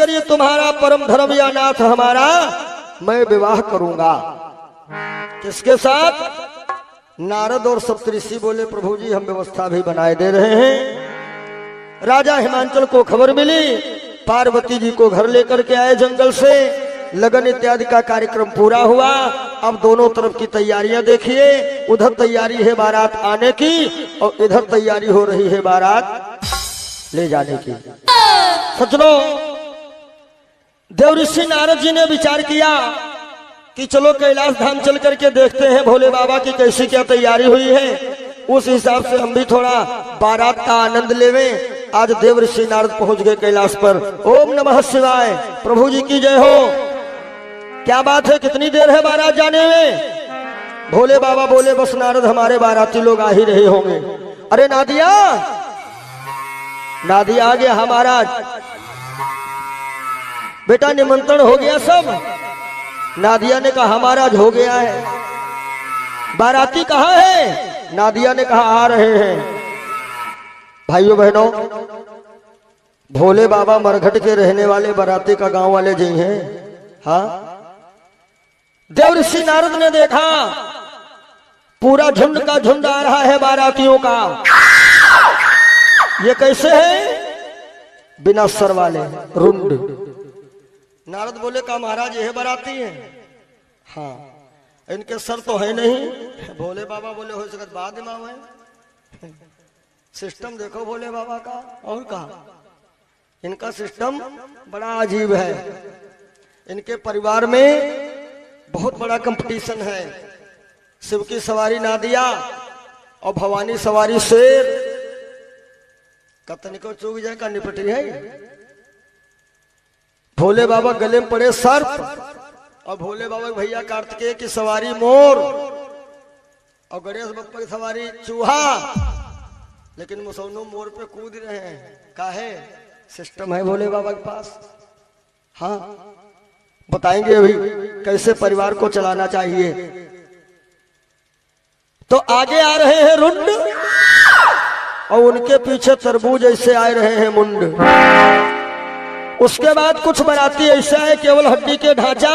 Speaker 1: करिए तुम्हारा परम धर्म या नाथ हमारा, मैं विवाह करूंगा। किसके साथ? नारद और सप्तऋषि बोले प्रभु जी हम व्यवस्था भी बनाए दे रहे हैं। राजा हिमांचल को खबर मिली, पार्वती जी को घर लेकर के आए जंगल से, लगन इत्यादि का कार्यक्रम पूरा हुआ। अब दोनों तरफ की तैयारियां देखिए, उधर तैयारी है बारात आने की और इधर तैयारी हो रही है बारात ले जाने की। सज्जनों, देवऋषि नारद जी ने विचार किया कि चलो कैलाश धाम चल करके देखते हैं भोले बाबा की कैसी क्या तैयारी हुई है, उस हिसाब से हम भी थोड़ा बारात का आनंद लेवें। आज देवऋषि नारद पहुंच गए कैलाश पर। ओम नमः शिवाय, प्रभु जी की जय हो। क्या बात है, कितनी देर है बारात जाने में? भोले बाबा बोले बस नारद हमारे बाराती लोग आ ही रहे होंगे। अरे नादिया, नादिया आ गया हमारा बेटा, निमंत्रण हो गया सब। नादिया ने कहा हमारा हो गया है। बाराती कहाँ है? नादिया ने कहा आ रहे हैं। भाइयों बहनों, भोले बाबा मरघट के रहने वाले बाराती का गांव वाले जी हैं। हाँ, देवऋषि नारद ने देखा पूरा झुंड का झुंड आ रहा है बारातियों का। ये कैसे है? बिना सर वाले रुंड। नारद बोले का महाराज ये बाराती हैं? हाँ, इनके सर तो है नहीं। भोले बाबा बोले हो सकत बाद में है। सिस्टम देखो भोले बाबा का, और कहा इनका सिस्टम बड़ा अजीब है। इनके परिवार में बहुत बड़ा कंपटीशन है। शिव की सवारी नादिया और भवानी सवारी शेर। कतन को चूक जाए का निपटी है। भोले बाबा गले में पड़े सर्प और भोले बाबा भैया कार्तिकेय की सवारी मोर और गणेश बप्पा की सवारी चूहा। लेकिन मुसौनो मोर पे कूद रहे हैं। काहे? सिस्टम है भोले बाबा के पास। हाँ, बताएंगे अभी कैसे परिवार को चलाना चाहिए। तो आगे आ रहे हैं रुंड और उनके पीछे तरबूज ऐसे आ रहे हैं मुंड। उसके बाद कुछ बाराती ऐसे आए केवल हड्डी के ढांचा,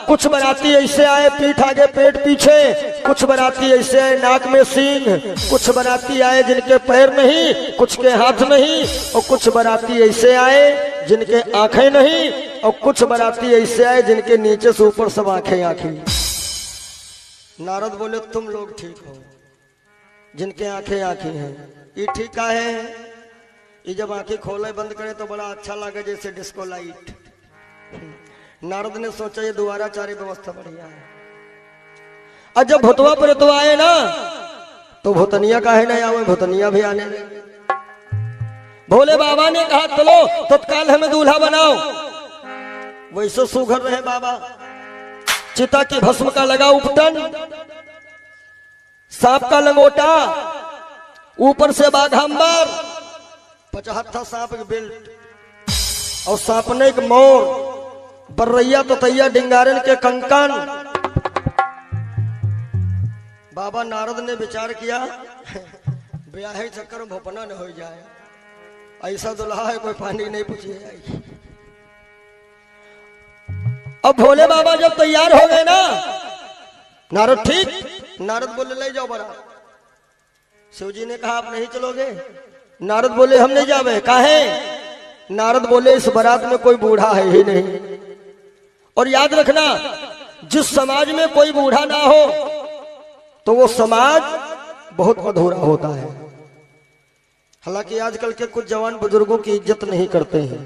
Speaker 1: कुछ बाराती ऐसे आए पीठ आगे पेट पीछे, कुछ बाराती ऐसे आए नाक में सींग, कुछ बाराती आए जिनके पैर नहीं, कुछ के हाथ नहीं, और कुछ बाराती ऐसे आए जिनके आंखें नहीं, और कुछ बाराती ऐसे आए जिनके नीचे से ऊपर सब आंखें आंखें। नारद बोले तुम लोग ठीक हो, जिनके आंखें आंखें हैं ये ठीक का है। ये जब आंखें खोले बंद करे तो बड़ा अच्छा लगे जैसे डिस्को लाइट। नारद ने सोचा ये द्वाराचारी व्यवस्था बढ़िया है। और जब भुतवा पर तो आए ना तो भूतनिया का है ना आवे, भूतनिया भी आने लगे। भोले बाबा ने कहा चलो तत्काल हमें दूल्हा बनाओ। वैसे सुघर रहे बाबा, चिता की भस्म का लगा उपटन, सांप का लंगोटा, ऊपर से बाघांबर, 75 सांप के बेल्ट और सांपने एक मोर, बर्रैया तो तैया डिंगारन के कंकन। बाबा नारद ने विचार किया ब्याह चक्कर में भोपना न हो जाए, ऐसा दुल्हा है कोई पानी नहीं पूछिए। अब भोले बाबा जब तैयार हो गए ना, नारद ठीक, नारद बोले ले जाओ बड़ा। शिव जी ने कहा आप नहीं चलोगे? नारद बोले हम नहीं जावे। काहे? नारद बोले इस बारात में कोई बूढ़ा है ही नहीं। और याद रखना, जिस समाज में कोई बूढ़ा ना हो तो वो समाज बहुत अधूरा होता है। हालांकि आजकल के कुछ जवान बुजुर्गों की इज्जत नहीं करते हैं।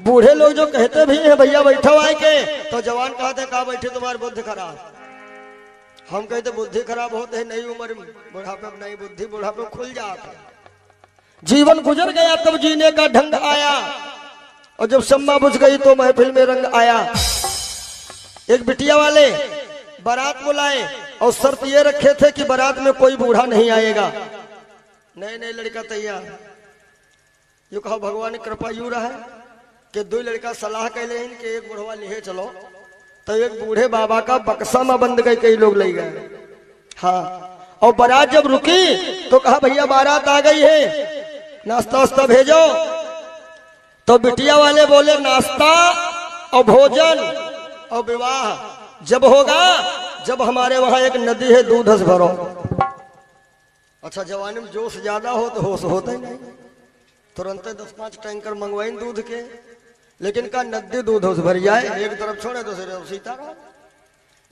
Speaker 1: बूढ़े लोग जो कहते भी हैं भैया बैठो आए के, तो जवान कहते कहा बैठे तुम्हारी बुद्धि खराब। हम कहते बुद्धि खराब होते है नई उम्र में, बुढ़ापे में नई बुद्धि बुढ़ापे में खुल जाता है। जीवन गुजर गया तब जीने का ढंग आया, और जब शम्मा बुझ गई तो महफिल में रंग आया। एक बिटिया वाले बारात बुलाए और शर्त ये रखे थे कि बारात में कोई बूढ़ा नहीं आएगा। नए नए लड़का तैयार, यो कहा भगवान की कृपा यू रहा है कि दो लड़का सलाह कैले कि एक बुढ़वा ले चलो, तो एक बूढ़े बाबा का बक्सा में बंद गए, कई लोग ले गए। हाँ, और बारात जब रुकी तो कहा भैया बारात आ गई है, नाश्ता वास्ता भेजो। तो बिटिया वाले बोले नाश्ता और भोजन और विवाह जब होगा जब हमारे वहां एक नदी है दूध से भरो। अच्छा जवानी में जोश ज्यादा हो तो होश होता ही नहीं, तुरंत 10-5 टैंकर मंगवाई दूध के, लेकिन का नदी दूध से भर जाए, एक तरफ छोड़े दूसरी तरफ सीता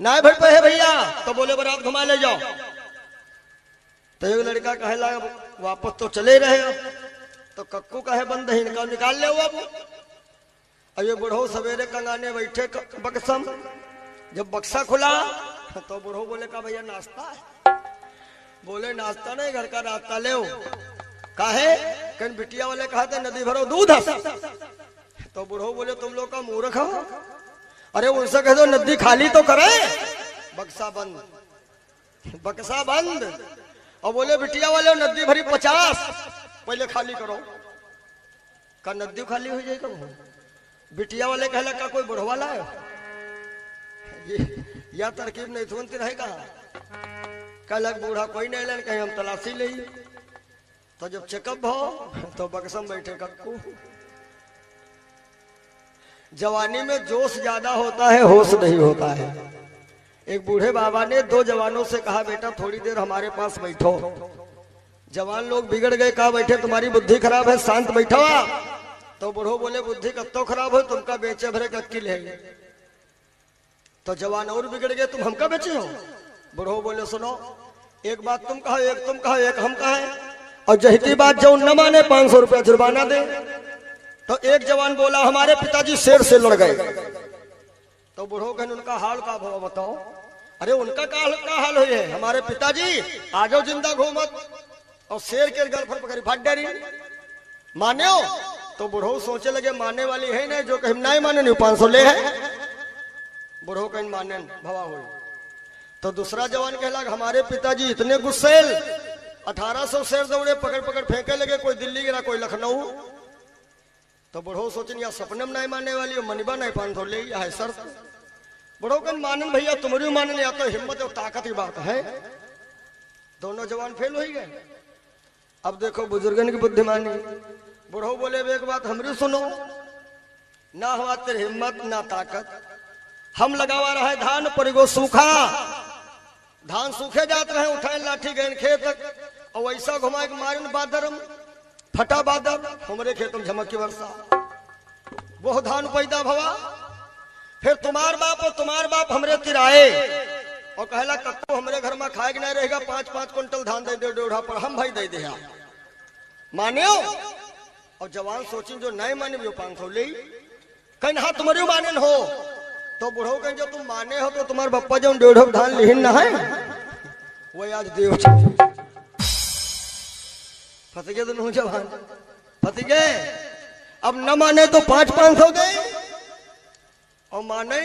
Speaker 1: ना भर पे है भैया। तो बोले बारात घुमा ले जाओ। तो एक लड़का कहला वापस तो चले रहे हो, तो कक्कू कहे बंद है इनका निकाल ले अब। ये बुढ़ो सवेरे कंगाने बैठे बक्सम, जब बक्सा खुला तो बुढ़ो बोले का भैया नाश्ता है। बोले नाश्ता नहीं घर का नाश्ता ले काहे कहीं बिटिया वाले कहा थे नदी भरो दूध है। तो बुढ़ो बोले तुम लोग का मूर्ख हो, अरे उनसे कह दो नदी खाली तो करे। बक्सा बंद, बक्सा बंद। और बोले बिटिया वाले नदी भरी 50, पहले खाली करो। का नदी खाली हो जाएगा। बिटिया वाले कहला का कोई बुढ़वा लाए या तरकीब नहीं सुनती रहेगा। कल बूढ़ा कोई नहीं लेन कहीं हम तलाशी ले। तो जब चेकअप हो तो बक्सम बैठे कक्कू। जवानी में जोश ज्यादा होता है, होश नहीं होता है। एक बूढ़े बाबा ने 2 जवानों से कहा बेटा थोड़ी देर हमारे पास बैठो। जवान लोग बिगड़ गए, कहा बैठे तुम्हारी बुद्धि खराब है, शांत बैठो। तो बूढ़ो बोले बुद्धि कत्तो खराब हो, तुमका बेचे भरे कक्किल है। तो जवान और बिगड़ गए, तुम हमका बेचे हो। बूढ़ो बोले सुनो एक बात तुम कहो, एक तुम कहो, एक हम कहे, और जहती बात जो न माने 500 रुपया जुर्माना दे। तो एक जवान बोला हमारे पिताजी शेर से लड़ गए। तो बूढ़ो कहने उनका हाल का भाव बताओ। अरे उनका का हाल हुई है, हमारे पिताजी आजो जिंदा घूमत और शेर के गलफर पकड़ी फाट डरी माने हो। तो बूढ़ो सोचे लगे मानने वाली है नहीं, जो कहीं नहीं माने नहीं 500 ले है। बूढ़ो कहीं माने भवा हुई। तो दूसरा जवान कहला हमारे पिताजी इतने गुस्सेल 1800 शेर दौड़े, पकड़ पकड़ फेंके लगे, कोई दिल्ली गिरा कोई लखनऊ। तो बूढ़ो सोचन या सपने में नहीं मानने वाली मनिबा नहीं 500 ले है सर। बूढ़ो कहीं मानन भैया तुम्हारी मानन, या तो हिम्मत और ताकत की बात है। दोनों जवान फेल हो गए। अब देखो बुजुर्गन की बुद्धिमानी। बूढ़ो बोले एक बात हमरी सुनो, ना हुआ तेरी हिम्मत ना ताकत। हम लगावा रहा है धान पर गो सूखा, धान सूखे जाते रहे, उठाए लाठी गए खेत तक और वैसा घुमाए मारन बादरम फटा बादर हमारे खेतों में झमक की वर्षा, वो धान पैदा भवा। फिर तुम्हार बाप हमरे तिराए और कहला कक्को हमरे घर में खाए नहीं रहेगा, 5-5 कुंटल धान दे दे डेढ़ा पर हम भाई दे दे माने। और जवान सोची जो नहीं माने वो 500 ले कहीं हाँ तुम्हारी माने हो। तो बुढ़ो कहीं जो तुम माने हो तो तुम्हारे बप्पा जो 1.5 धान लिहिन न है वो आज देव फंस गए। दोनों जवान फंस गए। अब न माने तो 500 दे और माने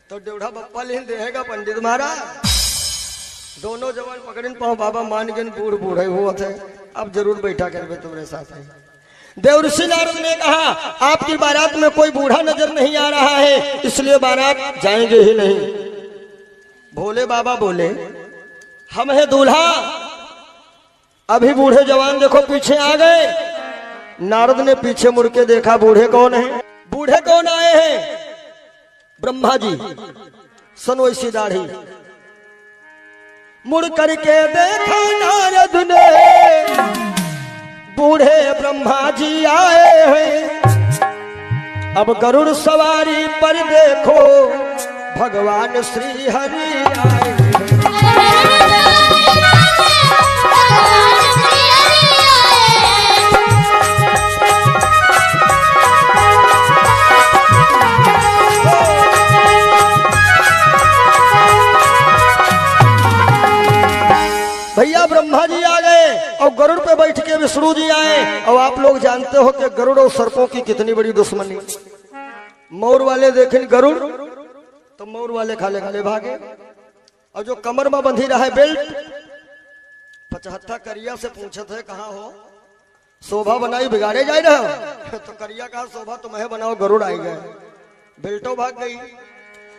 Speaker 1: तो 1.5 बप्पा लिहिन देगा पंडित महाराज। दोनों जवान पकड़न पाओ बाबा मान गए, बूढ़ बूढ़े हुआ थे, अब जरूर बैठा कर तुम्हारे साथ है। देवर्षि नारद ने कहा आपकी बारात में कोई बूढ़ा नजर नहीं आ रहा है, इसलिए बारात जाएंगे ही नहीं। भोले बाबा बोले हम है दूल्हा। अभी बूढ़े जवान देखो पीछे आ गए। नारद ने पीछे मुड़ के देखा बूढ़े कौन है। बूढ़े कौन आए हैं? ब्रह्मा जी। सुनो इसी दाढ़ी। मुड़ करके देखा नारद ने बूढ़े ब्रह्मा जी आए हैं। अब गरुड़ सवारी पर देखो भगवान श्री हरि आए हैं। भैया ब्रह्मा जी आ गए और गरुड़ पे बैठ के विष्णु जी आए। और आप लोग जानते हो कि गरुड़ और सर्पों की कितनी बड़ी दुश्मनी। मोर वाले देखें गरुड़ तो मोर वाले खाले खाले भागे। और जो कमर में बंधी रहा है बेल्ट, 75 करिया से पूछे थे कहाँ हो, शोभा बनाई बिगाड़े जा रहे हो। तो करिया कहा शोभा तुम्हें बनाओ, गरुड़ आई गए। बेल्टो भाग गई।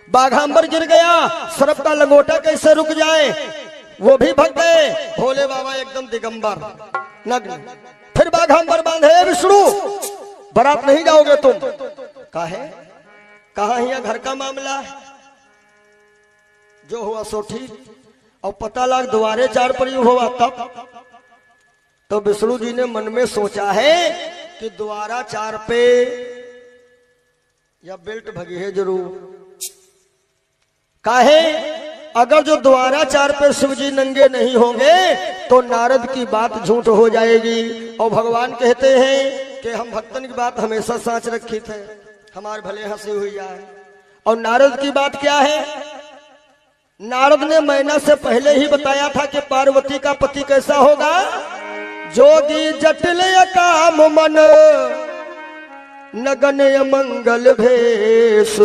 Speaker 1: बाघांबर गिर गया, सर्प का लंगोटा कैसे रुक जाए, वो भी भग गए। भोले बाबा एकदम दिगंबर नग्न। फिर बाघांबर बांधे विष्णु बारात नहीं जाओगे तुम? काहे? कहा यहाँ घर का मामला है, जो हुआ सो ठीक, और पता लग द्वारे चार पर यूं हुआ तब। तो विष्णु जी ने मन में सोचा है कि द्वारा चार पे या बेल्ट भगी है जरूर। काहे? अगर जो द्वारा चार पे शिव जी नंगे नहीं होंगे तो नारद की बात झूठ हो जाएगी। और भगवान कहते हैं कि हम भक्तन की बात हमेशा साच रखी थे, हमारे भले हंसी हुई जाए। और नारद की बात क्या है? नारद ने मैना से पहले ही बताया था कि पार्वती का पति कैसा होगा, जोगी जटिल काम मन नगन मंगल भेष।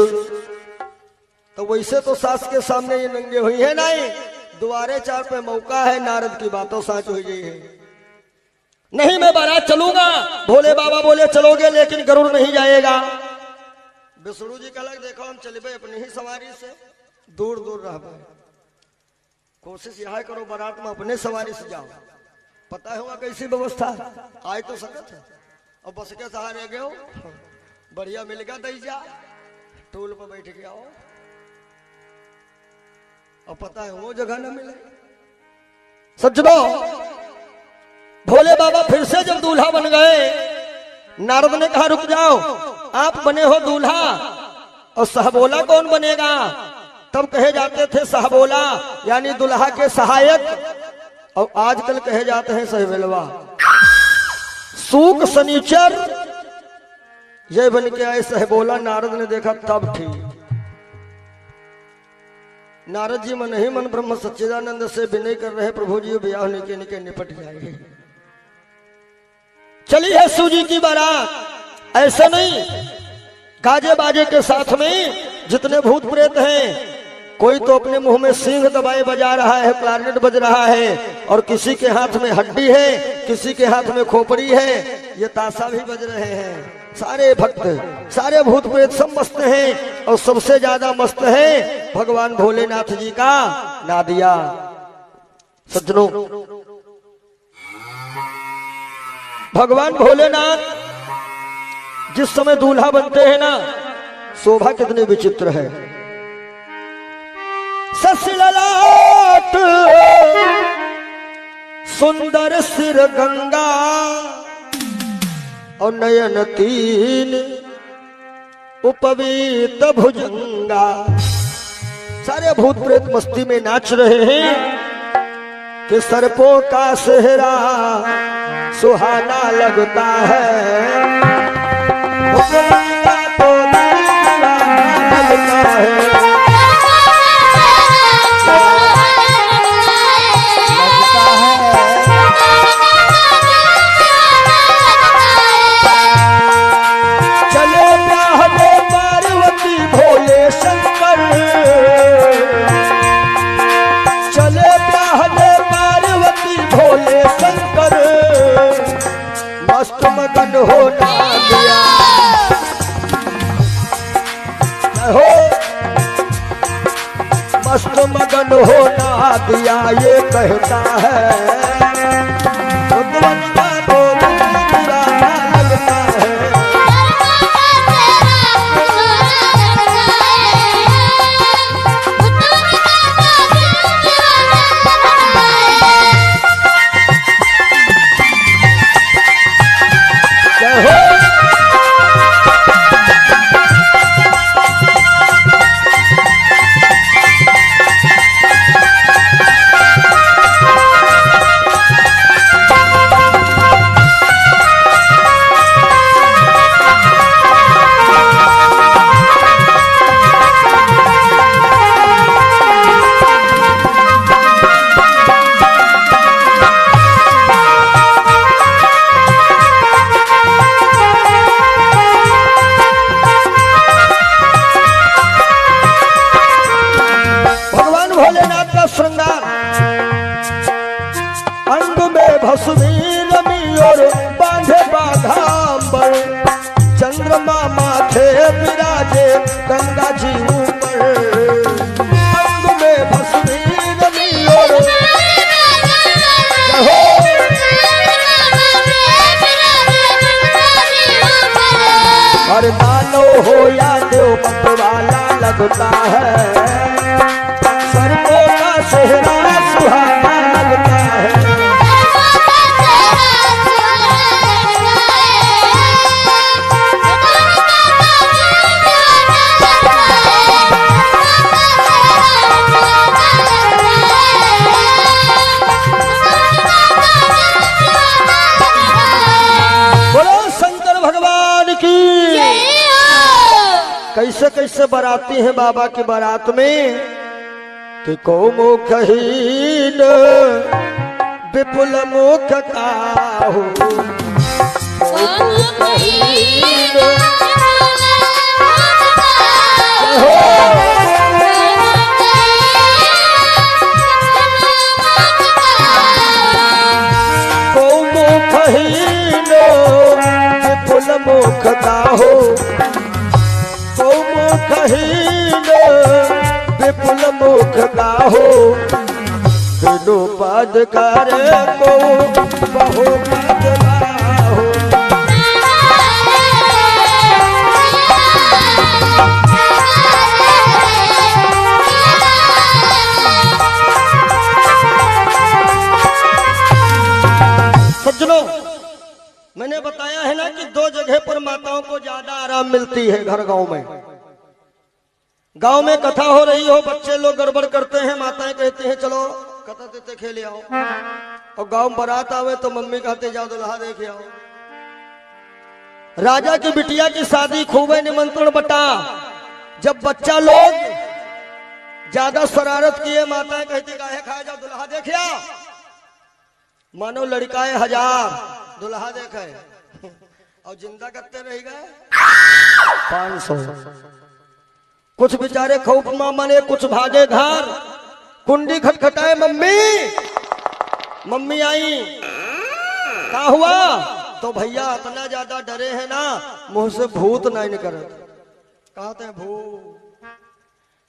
Speaker 1: तो वैसे तो सास के सामने ये नंगे हुई है नहीं, द्वारे चार पे मौका है, नारद की बातों साच हुई गई है। नहीं मैं बारात चलूंगा, भोले बाबा बोले चलोगे लेकिन गरुड़ नहीं जाएगा। विष्णु जी का लग देखो हम चलबे अपनी ही सवारी से, दूर दूर रह पाए। कोशिश यह करो बारात में अपने सवारी से जाओ, पता होगा कैसी व्यवस्था आए तो सकत है। और बस के सहारे गए बढ़िया मिल गया दैजा, टूल पर बैठ के आओ, और पता है वो जगह न मिले। सज्जनों, भोले बाबा फिर से जब दूल्हा बन गए, नारद ने कहा रुक जाओ, आप बने हो दूल्हा और सहबोला कौन बनेगा? तब कहे जाते थे सहबोला यानी दुल्हा के सहायक, और आजकल कहे जाते हैं सहबेलवा। सूक शनिचर ये बन के आए सहबोला। नारद ने देखा तब ठीक। नारद जी मन ही मन ब्रह्म सच्चिदानंद से विनय कर रहे, प्रभु जी ब्याह निके निके निपट जाएंगे। चली है शिव जी की बारात, ऐसा नहीं गाजे बाजे के साथ में जितने भूत प्रेत हैं, कोई तो अपने मुंह में सिंह दबाए बजा रहा है, क्लारनेट बज रहा है, और किसी के हाथ में हड्डी है, किसी के हाथ में खोपड़ी है, ये ताशा भी बज रहे हैं। सारे भक्त, सारे भूत प्रेत सब मस्त हैं, और सबसे ज्यादा मस्त है भगवान भोलेनाथ जी का नादिया। सज्जनों, भगवान भोलेनाथ जिस समय दूल्हा बनते हैं ना, शोभा कितनी विचित्र है। ससललाट सुंदर सिर गंगा और नयन तीन उपवीत भुजंगा। सारे भूत प्रेत मस्ती में नाच रहे हैं कि सर्पों का सेहरा सुहाना लगता है, तो लगता है। चले प्यारे पार्वती भोले शंकर, चले प्यारे पार्वती भोले शंकर, मस्त मगन होना दिया हो, मस्त मगन होना दिया ये कहता है, भगवंता को बुरा ना लगता है। श्रृंगार अंग में भस्मी रमी और बांधे बाघांबर, चंद्रमा माथे विराजे गंगा जी ऊपर, अंग में भस्मी रमी और लगता है, सर्पों का सेहरा सुहाना लगता है। बोलो शंकर भगवान की। कैसे कैसे बराती हैं बाबा की बारात में कि को मुखहीन विपुल मुख काहू, को मुखहीन विपुल मुख काहू, को मुखहीन विपुल मुख काहू, बिनु पद कर को बहु पद काहू। सज्जनों, मैंने बताया है ना कि दो जगह पर माताओं को ज्यादा आराम मिलती है, घर गांव में। गांव में कथा हो रही हो, बच्चे लोग गड़बड़ करते हैं, माताएं कहती हैं चलो कथा देते खेले आओ, और गांव में बारात आवे तो मम्मी कहते जाओ दुल्हा देखे आओ। राजा की बिटिया की शादी खूब निमंत्रण बटा, जब बच्चा लोग ज्यादा शरारत किए, माताएं कहती काहे खाए जाओ दुल्हा देखे आओ। मानो लड़काए 1000 दुल्हा देखे और जिंदा करते रह गए 500। कुछ बेचारे खौफ में मने, कुछ भागे घर, कुंडी खटखटाए, मम्मी मम्मी आई, क्या हुआ? तो भैया इतना ज्यादा डरे हैं ना, मुंह से भूत नहीं निकलत। कहते हैं भूत,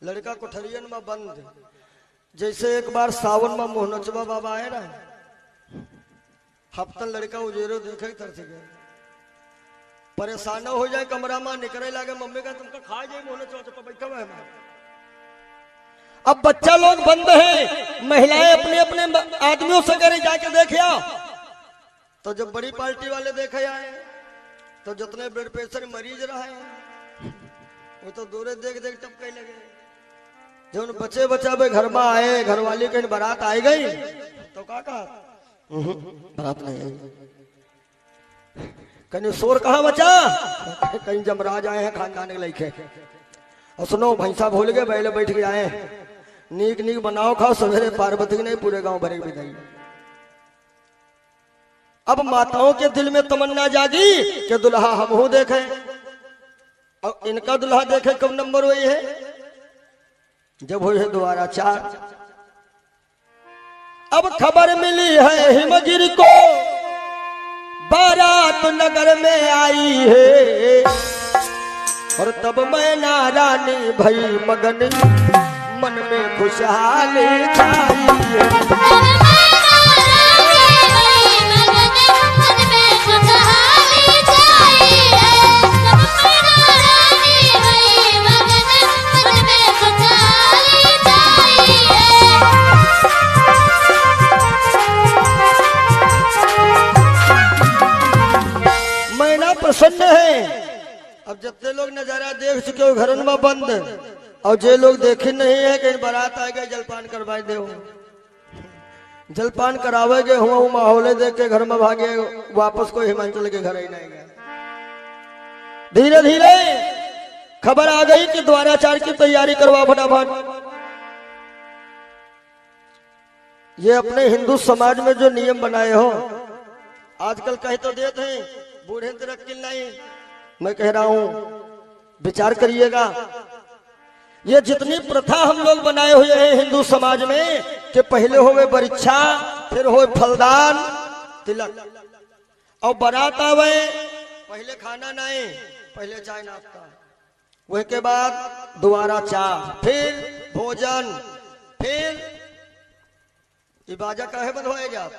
Speaker 1: लड़का कोठरियन में बंद। जैसे एक बार सावन में मोहनचबा बाबा आए ना, हफ्तन लड़का उजेरो देखे तरस गए, परेशान हो जाए, कमरा में निकले लगे, मम्मी का तुमका खा जाए मोहन चौचपा बैठा हुआ है। अब बच्चा लोग बंद है, महिलाएं अपने अपने आदमियों से करे जाके देखे आओ। तो जब बड़ी पार्टी वाले देखे आए तो जितने ब्लड प्रेशर मरीज रहे वो तो दूरे देख देख टपके लगे। जब बच्चे बच्चा भाई घर में आए, घर वाली कहीं बारात आई गई तो क्या कहा, बारात नहीं आई। कहीं शोर कहाँ बचा, कहीं जमराज आए हैं खानदान के लेके। और सुनो भैंसा भूल गए, बैले बैठ के आए, नीक नीक बनाओ खाओ, सवेरे पार्वती की नहीं पूरे गांव भरे की बधाई। अब माताओं के दिल में तमन्ना जागी कि दुल्हा हमहू देखे, और इनका दुल्हा देखे। कब नंबर हुई है, जब हुई है दोबारा 4। अब खबर मिली है हिमगिरी को, बारात नगर में आई है, और तब मैना रानी भई मगन, मन में खुशहाली छाई है। मैना प्रसन्न है। अब जितने लोग नजारा देख चुके हो घरन में बंद, और जे लोग देखे नहीं है कि बारात आ गए जलपान करवाए दे, जलपान करावेगे हुआ माहौल देख के घर में भागे वापस को हिमाचल के घर ही नहीं गए। धीरे धीरे खबर आ गई कि द्वाराचार की तैयारी करवा फटाफट। ये अपने हिंदू समाज में जो नियम बनाए हो, आजकल कह तो देते हैं बूढ़े तरक्की नहीं, मैं कह रहा हूं विचार करिएगा। ये जितनी प्रथा हम लोग बनाए हुए हैं हिंदू समाज में कि पहले होवे बरीक्षा, फिर होवे फलदान तिलक, और बारात आवे पहले खाना नहीं, पहले चाय नाश्ता, वह के बाद दोबारा चाय, फिर भोजन, फिर इबाजा काहे बनवाए जाते,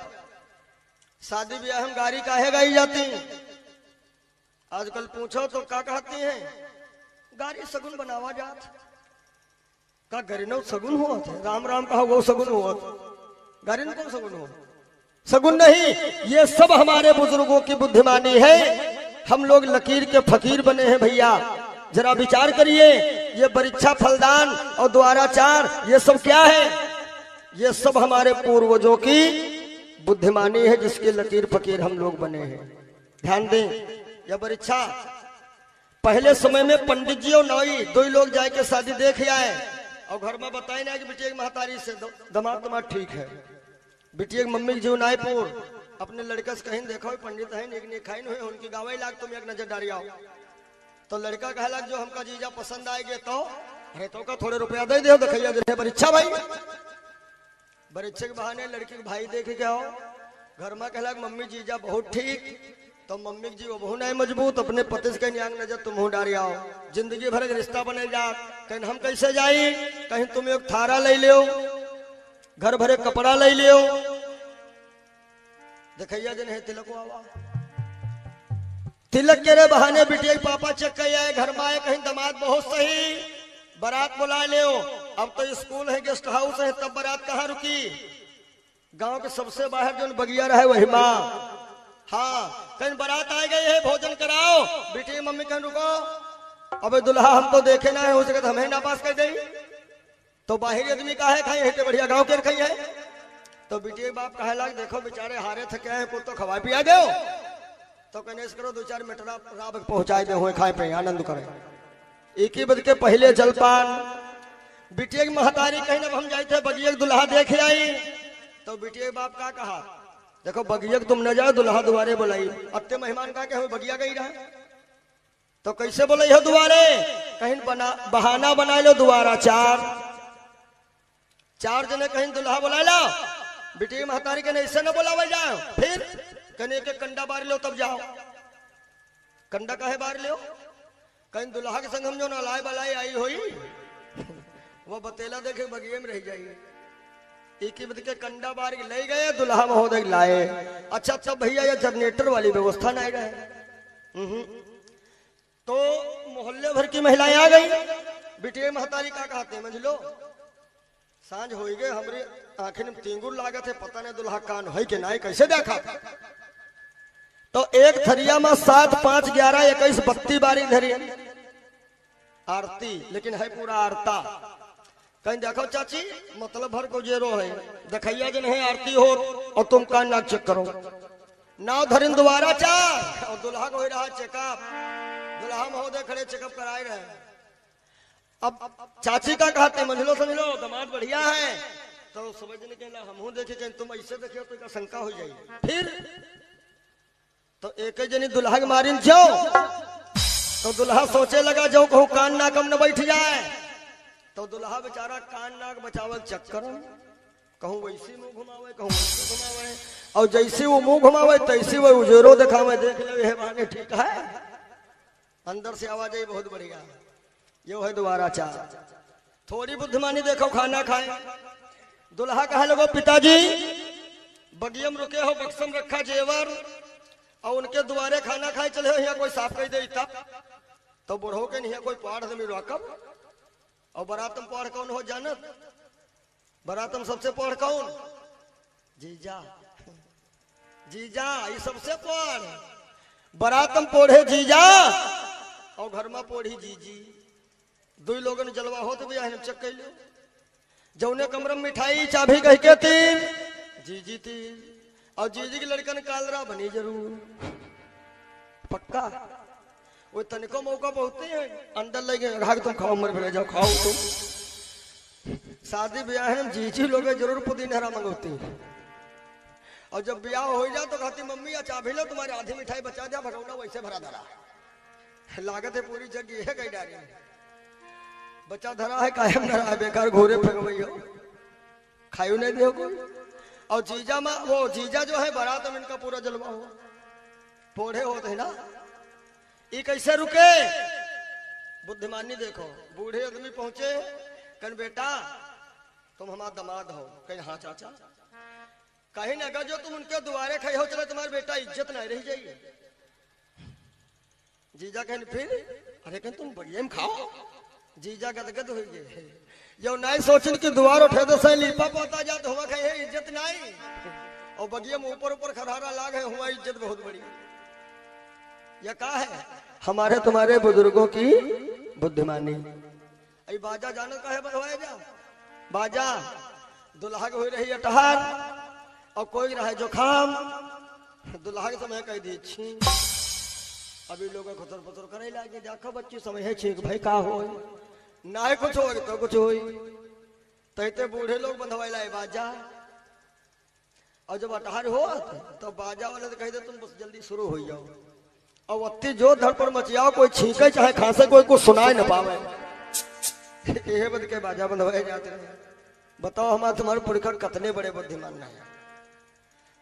Speaker 1: शादी ब्याह में गाड़ी काहे गाई जाती। आजकल पूछो तो क्या कहती हैं, गाड़ी सगुन बनावा जात, का गरिनो सगुन हुआ थे, राम राम कहा वो सगुन हुआ था, गरिन कौन सगुन हुआ? सगुन नहीं, ये सब हमारे बुजुर्गों की बुद्धिमानी है। हम लोग लकीर के फकीर बने हैं भैया। जरा विचार करिए, ये परीक्षा फलदान और द्वाराचार ये सब क्या है? ये सब हमारे पूर्वजों की बुद्धिमानी है, जिसके लकीर फकीर हम लोग बने हैं। ध्यान दें, यह परीक्षा पहले समय में पंडित जी और नौई दो ही लोग जाके शादी देख आए और घर में बताए ना कि बेटी एक महतारी से दमाद ठीक है। बेटी एक मम्मी जी नायपुर अपने लड़का से कहीं देखो पंडित है नहीं खाई हुए उनकी गावे लाग तुम एक नजर डाली आओ। तो लड़का कहला जो हमका जीजा पसंद आएगे तो अरे तो का थोड़े रुपया दे दो देखिए दे परीक्षा भाई। परीक्षा के बहाने लड़की के भाई देख के आओ। घर में कहला मम्मी जीजा बहुत ठीक, तो मम्मी जी वो बहु नहीं मजबूत, अपने पति से कहीं आंग नजर तुम डारी आओ। जिंदगी भर का रिश्ता बने जा, कहीं हम कैसे जाई, कहीं तुम एक थारा ले लियो, घर भरे कपड़ा ले लियो। देखिया जन है तिलक आवा, तिलक के रे बहाने बिटिया पापा चेक कर आए, घर में आए कहीं दामाद बहुत सही, बारात बुला लियो। अब तो स्कूल है, गेस्ट हाउस है, तब बारात कहाँ रुकी? गांव के सबसे बाहर जो बगिया रहे वही माँ। हाँ, कहीं बारात आ गई है, भोजन कराओ। बेटी मम्मी कहीं रुको, अबे दुल्हा हम तो देखे ना है, हो सके तो हमें ना पास कर दे। तो बाहरी आदमी का है खाई है, बढ़िया गांव के खाई है। तो बेटी बाप कहे लग देखो बेचारे हारे थके हैं, कुछ तो खवा पिया दो। तो कहने करो दो चार मिनट राब पहुंचाए दे, हुए खाए पे आनंद करें। एक ही बज के पहले जलपान। बिटिया की महतारी कहीं ना हम जाए थे बगिया दुल्हा देख आई। तो बिटिया बाप का कहा देखो बगिया तुम न जाओ, दुल्हा दुआरे बुलाई। अत्ते मेहमान का के बगिया गई रहा, तो कैसे बोले हो दुआरे? कहीं बहाना बना लो दुआरा चार जने कहीं दुल्हा बुला लो। बिटिया महतारी के ऐसे न बुलावे जाओ, फिर कहीं एक कंडा बार लो तब जाओ। कंडा काहे बार लो? कहीं दुल्हा के संग हम जो नलाय बलाई आई हुई वो बतेला देखे बगिए में रह जाइए। एक ही बद के कंडा बार ले गए, दुल्हा महोदय लाए। अच्छा अच्छा भैया ये जनरेटर वाली व्यवस्था नहीं रहे। तो मोहल्ले भर की महिलाएं आ गई। बिटिया महतारी का कहते हैं मंझलो सांझ हो गए, हमारी आंखें में तींगुर लागत है, पता नहीं दुल्हा कान है कि नहीं, कैसे देखा? तो एक थरिया में 7, 5, 11, 21, 32 बारी धरी आरती, लेकिन है पूरा आरता। कहीं देखो चाची मतलब भर को जेरो है, देखिया जन है आरती हो और तुम कान नाक चेक करो। नाव धरिन दोबारा चार और दुल्हा को हो रहा चेकअप। दुल्हा महोदय खड़े चेकअप कराए रहे। अब चाची का कहते मंझलो समझ लो दामाद बढ़िया है, तो समझने के हम देखे कहीं तुम ऐसे देखियो तो शंका हो जाएगी। फिर तो एक जनी दुल्हा के मारिन जाओ, तो दुल्हा सोचे लगा जो कहूँ कान नाक न बैठ जाए। तो दुल्हा बेचारा कान नाक बचावल चक्कर कहूँ वैसे मुंह घुमावे, कहूँ वैसे घुमावे, और जैसे वो मुंह घुमावे तैसे वो उजेरो दिखावे, देख ले बाने ठीक है। अंदर से आवाज आई बहुत बढ़िया, यो है दोबारा चार। थोड़ी बुद्धिमानी देखो, खाना खाए। दुल्हा कहा लगो पिताजी बगियम रुके हो, बक्सम रखा जेवर, और उनके द्वारे खाना खाए चले हो, यहाँ कोई साफ कर दे तब। तो बुढ़ो के नहीं कोई पहाड़ से मिलो कब। और बरातम पढ़ कौन हो जानत? बरातम सबसे पढ़ कौन? जीजा। जीजा ये सबसे पढ़। बरातम पढ़े जीजा और घर में पढ़ी जीजी। दो लोगन जलवा हो तो भी चेक कर लो। जौने कमरम मिठाई चाबी कह के तीन जीजी तीन, और जीजी की लड़कन कालरा बनी जरूर पक्का। वो तनिको मौका बहुते हैं अंदर लगे घाग तुम खाओ मर भेले जाओ खाओ तुम। शादी ब्याह है जीजी लोग जरूर पुदीना मंगोती हैं, और जब ब्याह हो जाए तो कहती मम्मी या चाबी लो तुम्हारी आधी मिठाई बचा दिया, भगवना वैसे भरा धरा लागत है पूरी जगह है कई डारी में बच्चा धरा है कायम धरा है, बेकार घोरे फेंकवई हो खायू नहीं दे कोई। और जीजा माँ वो जीजा जो है बारात में इनका पूरा जलवा हो पोढ़े होते है ना। ये कैसे रुके? बुद्धिमानी देखो। बूढ़े आदमी पहुंचे, कहीं बेटा तुम हमारा दामाद हो, कहीं हाँ चाचा, कहीं ना जो तुम उनके द्वारे खड़े हो चले तुम्हारे बेटा इज्जत नहीं रह जाइए। जीजा कहीं फिर अरे कहीं तुम बढ़िया में खाओ। जीजा गदगद हो गए, जो नहीं सोचन कि द्वार उठे तो सही लिपा पोता जात हुआ कहे इज्जत नहीं और बगिया में ऊपर ऊपर खरहारा लाग है हुआ इज्जत बहुत बड़ी। यह का है हमारे तुम्हारे बुजुर्गों की बुद्धिमानी। अई बाजा जानत का है बधवाए जा बाजा दुल्हा के हो रही अटहार और कोई रहे जोखाम दुल्हा के समय कह दी छी अभी लोग खुतर पुतर करे लागे जाखो बच्ची समय है छी भाई का हो ना ही कुछ हो तो कुछ हो तैते बूढ़े लोग बंधवाई लाए बाजा और जब अटहार हो तो बाजा वाले तो कह दे तुम बस जल्दी शुरू हो जाओ और अति जोर धड़ पर मचियाओ कोई छींके चाहे खांसे कोई कुछ सुनाए न पावे ये बद के बाजा बंधवाए जाते हैं। बताओ हमारे तुम्हारे पुरखा कितने बड़े बुद्धिमान है।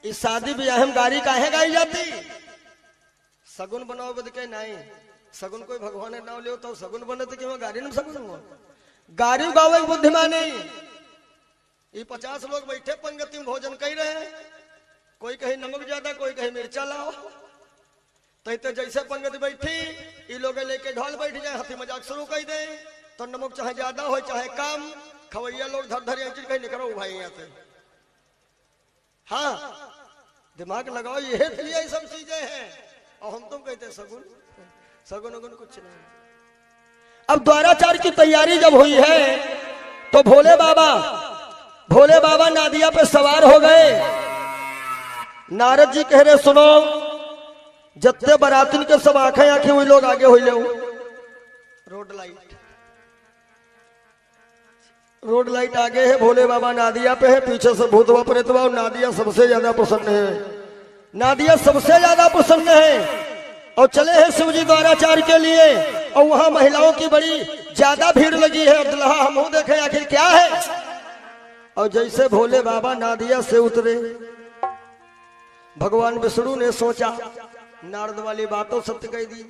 Speaker 1: इस शादी ब्याह में गाड़ी काहे गाई जाती सगुन बनाओ बद के नहीं सगुन कोई भगवान नाम ले तो सगुन बने तो क्यों गाड़ी में सगुन हो गाड़ी गावे बुद्धिमान नहीं। ये 50 लोग बैठे पंगति में भोजन कर रहे हैं कोई कहे नमक ज्यादा कोई कहे मिर्चा लाओ तो जैसे पंगति बैठी ये लोग लेके ढोल बैठ जाए हंसी मजाक शुरू कर दे तो नमक चाहे ज्यादा हो चाहे कम खवैया लोग धर धर कहीं निकलो भाई यहाँ से। हाँ दिमाग लगाओ ये सब चीजें हैं और हम तुम कहते सगुन सगुन उगुन कुछ नहीं। अब द्वाराचार की तैयारी जब हुई है तो भोले बाबा नादिया पे सवार हो गए। नारद जी कह रहे सुनो जत्ते बरातिन के सब आंखें आंखें हुई लोग आगे हुई ले रोड लाइट आगे है भोले बाबा नादिया पे है पीछे से भूतवा प्रेतवा और नादिया सबसे ज्यादा प्रसन्न है। नादिया सबसे ज्यादा प्रसन्न है और चले हैं शिवजी द्वाराचार के लिए और वहां महिलाओं की बड़ी ज्यादा भीड़ लगी है। दुल्हा हम देखे आखिर क्या है। और जैसे भोले बाबा नादिया से उतरे भगवान विष्णु ने सोचा नारद वाली बातों सत्य कह दी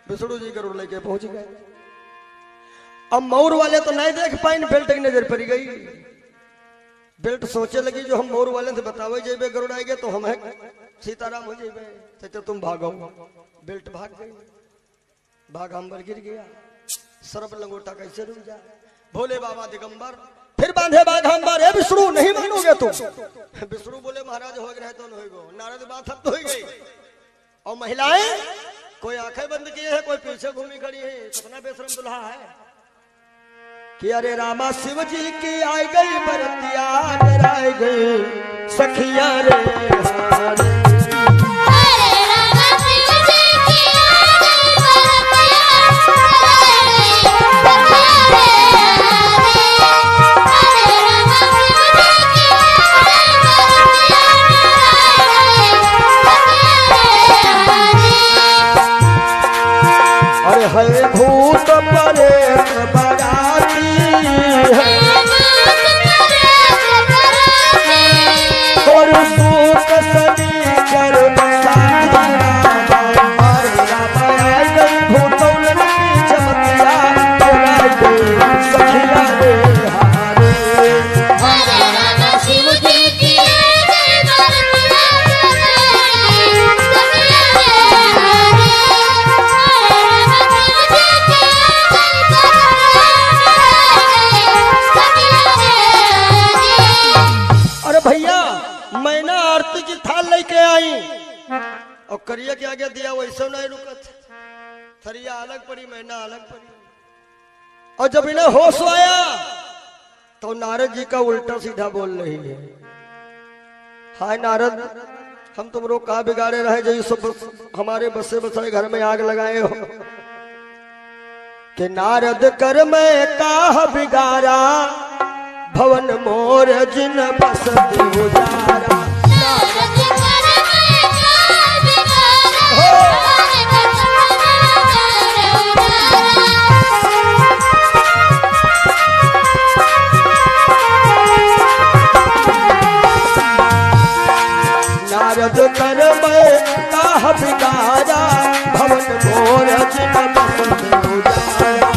Speaker 1: विष्णु जी गरुड़ लेके पहुंच गए। अब मोर वाले तो नहीं देख पाए बेल्ट की नजर पड़ गई। बेल्ट सोचे लगी जो हम मोर वाले से बतावे जेबे गरुड़ आएंगे तो हम है सीताराम हो जेबे तो तुम भागो। बेल्ट भाग गई भाग अंबर गिर गया सर्प लंगोटा कैसे रुक जा। भोले बाबा दिगंबर फिर बांधे बाघ अंबर है विष्णु नहीं मानोगे तुम। विष्णु बोले महाराज हो गए तो नहीं गो नारद बात अब तो हो गई। और महिलाएं कोई आंखें बंद किए है कोई पीछे घूमी खड़ी है कितना बेशरम दुल्हा है कि अरे रामा शिव जी की आई गई बरतिया डराई गई सखिया रे हारे। अरे है भूत प्रेत बराती है और सूत सनीचर भूतौल चमतिया चलाई गई सखिया रे हारे। और करिया के आगे दिया वैसे नहीं रुकत थरिया अलग पड़ी मैना अलग पड़ी। और जब इन्हें होश आया तो नारद जी का उल्टा सीधा बोल रही है हाय नारद हम तुम लोग कहा बिगाड़े रहे जो सब हमारे बसे बसाए घर में आग लगाए हो कि नारद कर मैं काह बिगाड़ा भवन मोर जिन बस गुजारा। नारद कर मैं काह बिगाड़ा भवन मोर जिन बस गुजारा।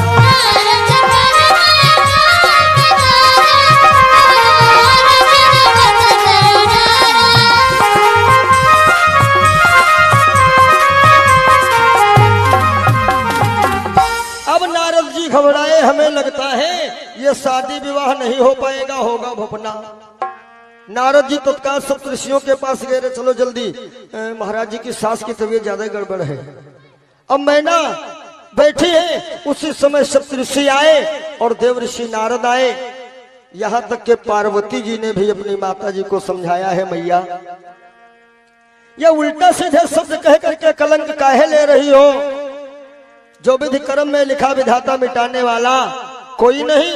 Speaker 1: घबराए, हमें लगता है ये शादी विवाह नहीं हो पाएगा, होगा भुपना। नारद जी तत्काल सप्तऋषियों के पास गए, रे चलो जल्दी, महाराज जी की सास की तबीयत ज्यादा गड़बड़ है। अब मैना बैठी है, उसी समय सप्तऋषि आए और देव ऋषि नारद आए। यहां तक के पार्वती जी ने भी अपनी माता जी को समझाया है, मैया ये उल्टा सीधे शब्द कह करके कलंक काहे ले रही हो? जो विधि कर्म में लिखा विधाता मिटाने वाला कोई नहीं।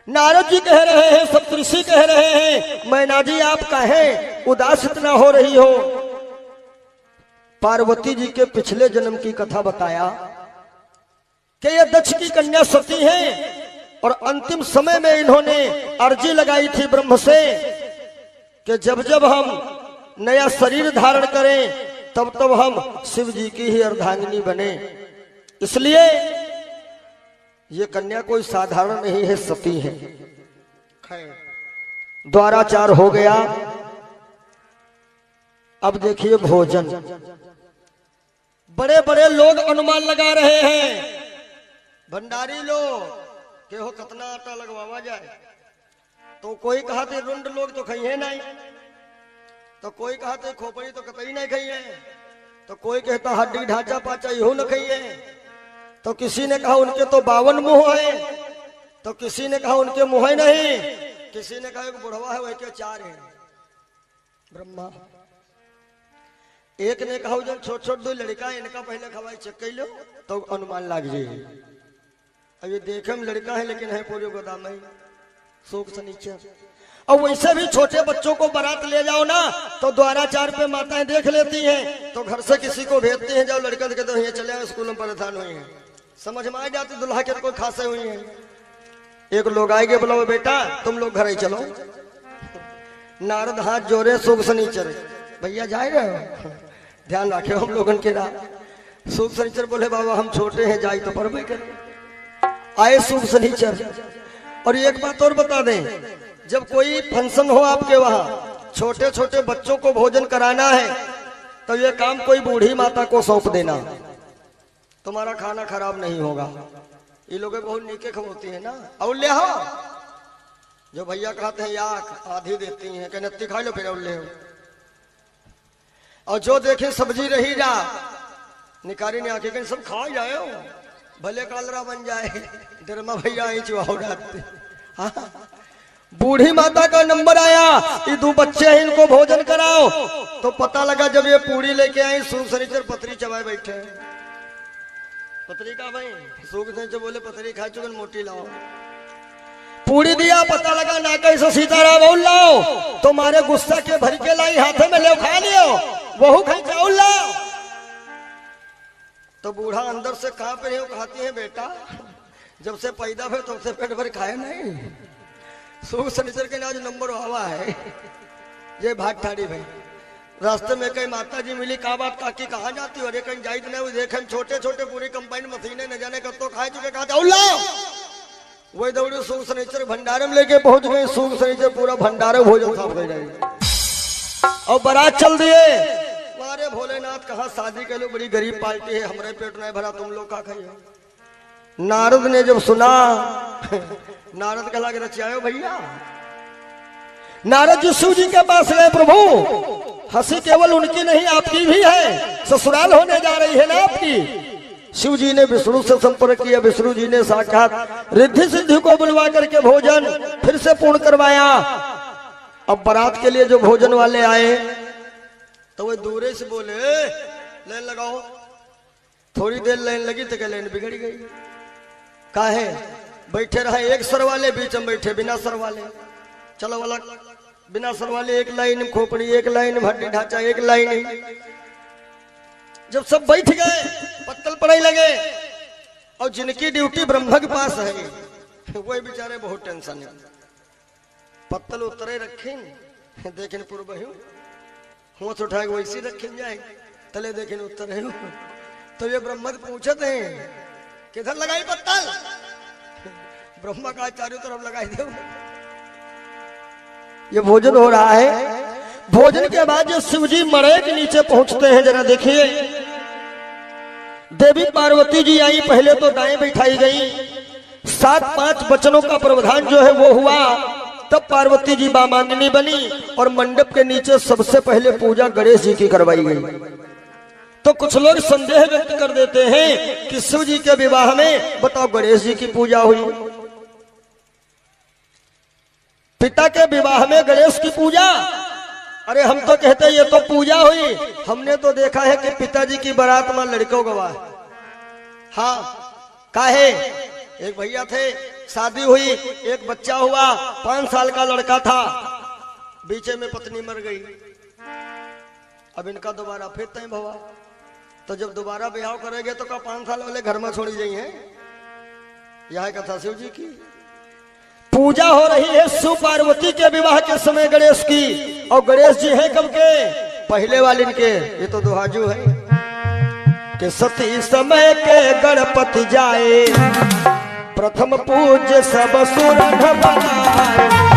Speaker 1: नारद जी कह रहे हैं, सप्तऋषि कह रहे हैं, मैना जी आप काहे उदास इतना हो रही हो? पार्वती जी के पिछले जन्म की कथा बताया कि ये दक्ष की कन्या सती है और अंतिम समय में इन्होंने अर्जी लगाई थी ब्रह्म से कि जब जब हम नया शरीर धारण करें तब तब हम शिव जी की ही अर्धांगिनी बने। इसलिए ये कन्या कोई साधारण नहीं है, सती है। द्वाराचार हो गया। अब देखिए भोजन, बड़े बड़े लोग अनुमान लगा रहे हैं, भंडारी लोग के हो कितना आटा लगवावा जाए। तो कोई कहा थे रुंड लोग तो खाइए नहीं, तो कोई कहा थे खोपड़ी तो कतई नहीं खाइए, तो कोई कहता हड्डी ढांचा पाचा यू न खाइए, तो किसी ने कहा उनके तो 52 मुंह है, तो किसी ने कहा उनके मुंह नहीं, किसी ने कहा एक बुढ़वा है वह के 4 है। ब्रह्मा एक ने कहा जब छोट छोट 2 लड़का इनका पहले खवाई चेक कर लो तो अनुमान लाग जाए। अब ये देखे में लड़का है लेकिन है पूरे गोदाम में शोक सनीचर। और वैसे भी छोटे बच्चों को बारात ले जाओ ना तो द्वाराचार पे माताएं देख लेती हैं, तो घर से किसी को भेजती हैं, जाओ लड़का कहते हैं चले आए, स्कूल में परेशान हुई हैं, समझ में आ जाती दुल्हा के कोई खासे हुई हैं। एक लोग आएंगे, बोलो बेटा तुम लोग घर ही चलो। नारद हाथ जोड़े, सुख सनीचर, भैया जाएगा ध्यान रखे हम लोगन के रात। सुख सनीचर बोले बाबा हम छोटे हैं, जाए तो पर आए सुख सनीचर। और एक बात और बता दें, जब कोई फंक्शन हो आपके वहां, छोटे छोटे बच्चों को भोजन कराना है तो ये काम कोई बूढ़ी माता को सौंप देना, तुम्हारा खाना खराब नहीं होगा। ये लोग बहुत नीके खबोती है ना। औल्ले हो जो भैया कहते हैं याक आधी देती हैं कि नत्ती खा लो फिर औल्ले हो। और जो देखे सब्जी रही जा निकारी ने आके सब खा जाए भले कालरा बन जाए, डरमा भैया आई चुहाओ डालते। बूढ़ी माता का नंबर आया, ये 2 बच्चे हैं इनको भोजन कराओ। तो पता लगा जब ये पूरी लेके आई, सूख सनीचर पथरी चबाए बैठे। पथरी का भाई सूख सनीचर बोले पथरी खा चुके मोटी लाओ। पूरी दिया, पता लगा ना कैसे सीताराम बोल लाओ, तुम्हारे गुस्सा के भर के लाई हाथे में ले खा लियो, वहू खाई चाउल लाओ। तो बूढ़ा अंदर से कहां पे है, खाती है बेटा जब से पैदा हुए तब से पेट भर खाए नहीं। सुख सनीचर के आज नंबर हवा है। ये भाग ठाड़ी भाई रास्ते में कई माता जी मिली, कहा बात काकी कहाँ जाती हो? अरे कहीं जाई तो नहीं, देखे छोटे छोटे पूरी कंबाइन मशीने न जाने कब तो खाए चुके, कहा वही दौड़ी सुख सनीचर भंडारे में लेके पहुंच गए। सुख सनीचर पूरा भंडारे भोजन साफ कर जाएगी और बारात चल दिए। अरे भोलेनाथ कहा शादी के लोग बड़ी गरीब पार्टी है, हमारे पेट नहीं भरा, तुम लोग का खाइए। नारद ने जब सुना नारद कहा कि रचायो भैया। नारद जी शिव जी के पास गए, प्रभु हंसी केवल उनकी नहीं आपकी भी है, ससुराल होने जा रही है ना आपकी। शिव जी ने विष्णु से संपर्क किया, विष्णु जी ने साक्षात रिद्धि सिद्धि को बुलवा करके भोजन फिर से पूर्ण करवाया। अब बारात के लिए जो भोजन वाले आए तो वो दूरे से बोले लाइन लगाओ। थोड़ी देर लाइन लगी तो क्या लाइन बिगड़ गई, काहे बैठे रहे एक सर वाले, बीच में बैठे बिना सर वाले। चलो वाला बिना सर वाले एक लाइन, खोपड़ी एक लाइन, हड्डी ढांचा एक लाइन। जब सब बैठ गए पत्तल पड़ाई लगे और जिनकी ड्यूटी ब्रह्म के पास है वही बेचारे बहुत टेंशन है। पत्तल उतरे रखे देखें पूर्व हाथ उठा के वैसी रखे जाए, तले देखें उतरे तो ये ब्रह्म पूछते हैं किधर लगाई पत्तल? ब्रह्मा का चारों तरफ लगाई दो। ये भोजन हो रहा है। भोजन के बाद जो शिव जी मड़ई के नीचे पहुंचते हैं, जरा देखिए देवी पार्वती जी आई, पहले तो दाएं बैठाई गई, 7-5 वचनों का प्रावधान जो है वो हुआ, तब पार्वती जी बामांगिनी बनी और मंडप के नीचे सबसे पहले पूजा गणेश जी की करवाई गई। तो कुछ लोग संदेह व्यक्त कर देते हैं कि शिव जी के विवाह में बताओ गणेश जी की पूजा हुई, पिता के विवाह में गणेश की पूजा। अरे हम तो कहते हैं ये तो पूजा हुई, हमने तो देखा है कि पिताजी की बारात में लड़कों गवाह। हाँ, काहे एक भैया थे, शादी हुई, एक बच्चा हुआ, 5 साल का लड़का था, बीचे में पत्नी मर गई। अब इनका दोबारा फिर तय भवा, तो जब दोबारा ब्याह करेंगे तो का 5 साल वाले घर में छोड़ी गई हैं। यह कथा शिव जी की पूजा हो रही है शिव पार्वती के विवाह के समय गणेश की, और गणेश जी है कब के? पहले वाले इनके, ये तो दुहाजू है कि सती समय के गणपति जाए, प्रथम पूज्य सब सुरन बनाए।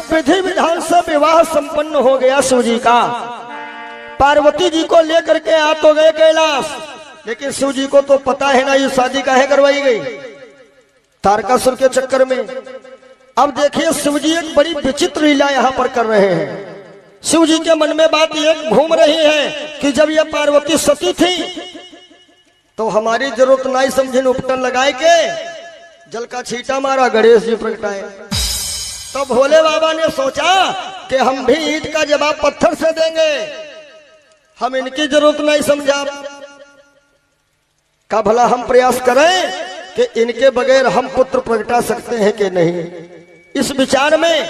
Speaker 1: विधि विधान से विवाह संपन्न हो गया शिव जी का, पार्वती जी को लेकर के आ तो गए कैलाश, लेकिन शिव जी को तो पता है ना ये शादी काहे करवाई गई, तारकासुर के चक्कर में। अब देखिए शिव जी एक बड़ी विचित्र लीला यहाँ पर कर रहे हैं। शिव जी के मन में बात एक घूम रही है कि जब ये पार्वती सती थी तो हमारी जरूरत नहीं समझे, उपटन लगाए के जल का छींटा मारा, गणेश जी प्रगटाए। तो भोले बाबा ने सोचा कि हम भी ईंट का जवाब पत्थर से देंगे, हम इनकी जरूरत नहीं समझा, का भला हम प्रयास करें कि इनके बगैर हम पुत्र प्रगटा सकते हैं कि नहीं। इस विचार में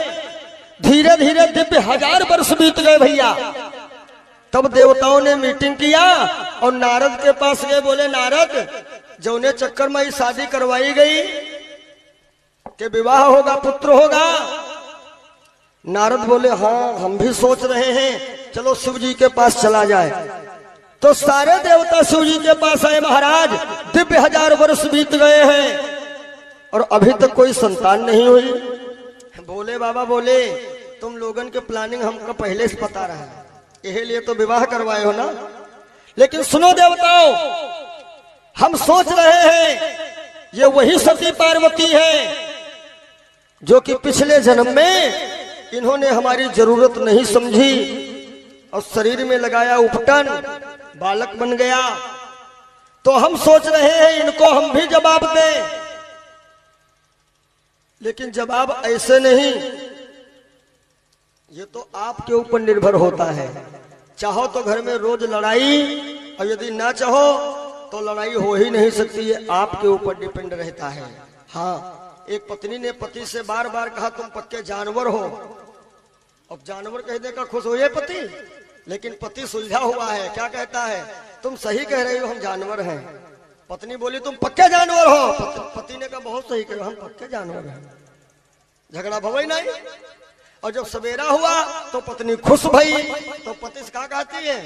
Speaker 1: धीरे धीरे दिव्य 1000 वर्ष बीत गए भैया। तब देवताओं ने मीटिंग किया और नारद के पास गए, बोले नारद जौने चक्कर में शादी करवाई गई कि विवाह होगा, पुत्र होगा। नारद बोले हाँ हम भी सोच रहे हैं, चलो शिव जी के पास चला जाए। तो सारे देवता शिव जी के पास आए, महाराज दिव्य 1000 वर्ष बीत गए हैं और अभी तक कोई संतान नहीं हुई। भोले बाबा बोले तुम लोगन के प्लानिंग हमको पहले से पता रहा, यही लिए तो विवाह करवाए हो ना। लेकिन सुनो देवताओं, हम सोच रहे हैं ये वही सती पार्वती है जो कि पिछले जन्म में इन्होंने हमारी जरूरत नहीं समझी और शरीर में लगाया उपटन, बालक बन गया। तो हम सोच रहे हैं इनको हम भी जवाब दें, लेकिन जवाब ऐसे नहीं, ये तो आपके ऊपर निर्भर होता है। चाहो तो घर में रोज लड़ाई, और यदि ना चाहो तो लड़ाई हो ही नहीं सकती है, आपके ऊपर डिपेंड रहता है। हाँ, एक पत्नी ने पति से बार बार कहा तुम पक्के जानवर हो। अब जानवर कहने का खुश हो ये पति, लेकिन पति सुलझा हुआ है, क्या कहता है तुम सही कह रही हो हम जानवर हैं। पत्नी बोली तुम पक्के जानवर हो। पति ने कहा बहुत सही कह रहे हो, हम पक्के जानवर हैं। झगड़ा भवई नहीं। और जब सवेरा हुआ तो पत्नी खुश भई, तो पति से क्या कहती है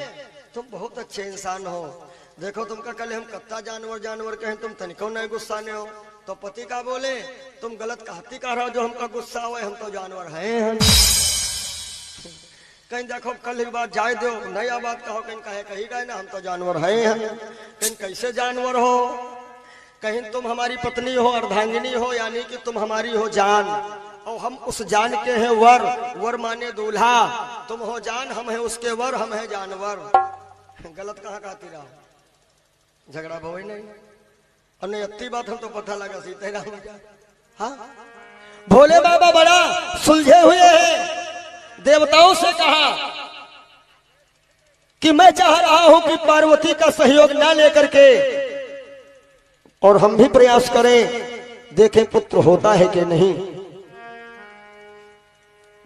Speaker 1: तुम बहुत अच्छे इंसान हो, देखो तुमका कल हम कत्ता जानवर जानवर कहें, तुम तनिको नहीं गुस्सा ने हो। तो पति का बोले तुम गलत कहती कह रहा हो, जो हमका गुस्सा हुआ हम तो जानवर हैं। कहीं देखो कल ही बात जाए दो, नया बात कहो, कहीं कहे कही गए ना हम तो जानवर हैं। कहीं कैसे जानवर हो, कहीं तुम हमारी पत्नी हो, अर्धांगिनी हो, यानी कि तुम हमारी हो जान, और हम उस जान के हैं वर, वर माने दूल्हा, तुम हो जान, हम हैं उसके वर, हम हैं जानवर। गलत कहाँ कहती रहो, झगड़ा भवई नहीं। और नहीं अत्ती बात हम तो पता लगा सीताराम। हाँ, भोले बाबा बड़ा सुलझे हुए हैं। देवताओं से कहा कि मैं चाह रहा हूं कि पार्वती का सहयोग ना लेकर के और हम भी प्रयास करें, देखें पुत्र होता है कि नहीं।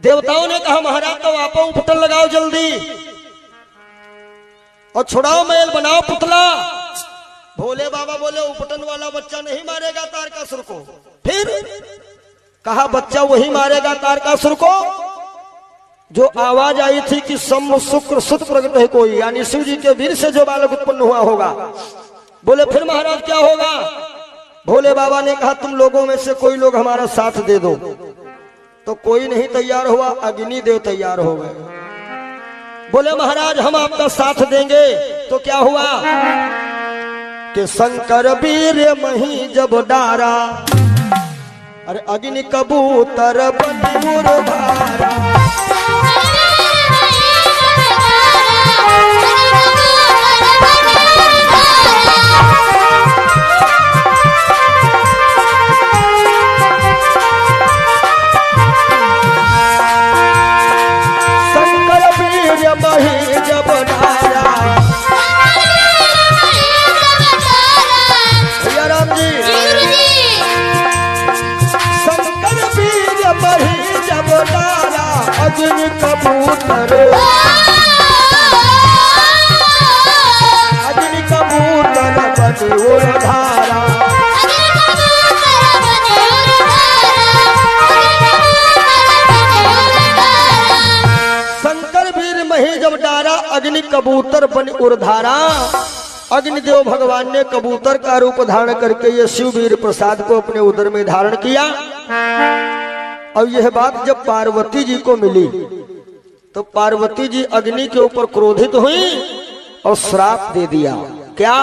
Speaker 1: देवताओं ने कहा महाराज तो आप उपटन लगाओ जल्दी और छुड़ाओ मैल, बनाओ पुतला भोले बाबा बोले उपटन वाला बच्चा नहीं मारेगा तारकासुर को। फिर कहा बच्चा वही मारेगा तारकासुर को जो आवाज आई थी कि सम शुक्र सुत प्रगट है कोई, यानी शिव जी के वीर से जो बालक उत्पन्न हुआ होगा। बोले फिर महाराज क्या होगा? भोले बाबा ने कहा तुम लोगों में से कोई लोग हमारा साथ दे दो। तो कोई नहीं तैयार हुआ, अग्निदेव तैयार हो गए। बोले महाराज हम आपका साथ देंगे। तो क्या हुआ कि शंकर वीर मही जब डारा, अरे अग्नि कबूतर बन मुरधारा। शंकर वीर मही जब डारा, भैया राम जी, शंकर वीर मही जब डारा, अग्नि कबूतर, अग्नि कबूतर बन उरधारा। शंकर वीर मही जब डारा, अग्नि कबूतर बन उरधारा। अग्निदेव भगवान ने कबूतर का रूप धारण करके ये शिववीर प्रसाद को अपने उदर में धारण किया। और यह बात जब पार्वती जी को मिली तो पार्वती जी अग्नि के ऊपर क्रोधित हुई और श्राप दे दिया। क्या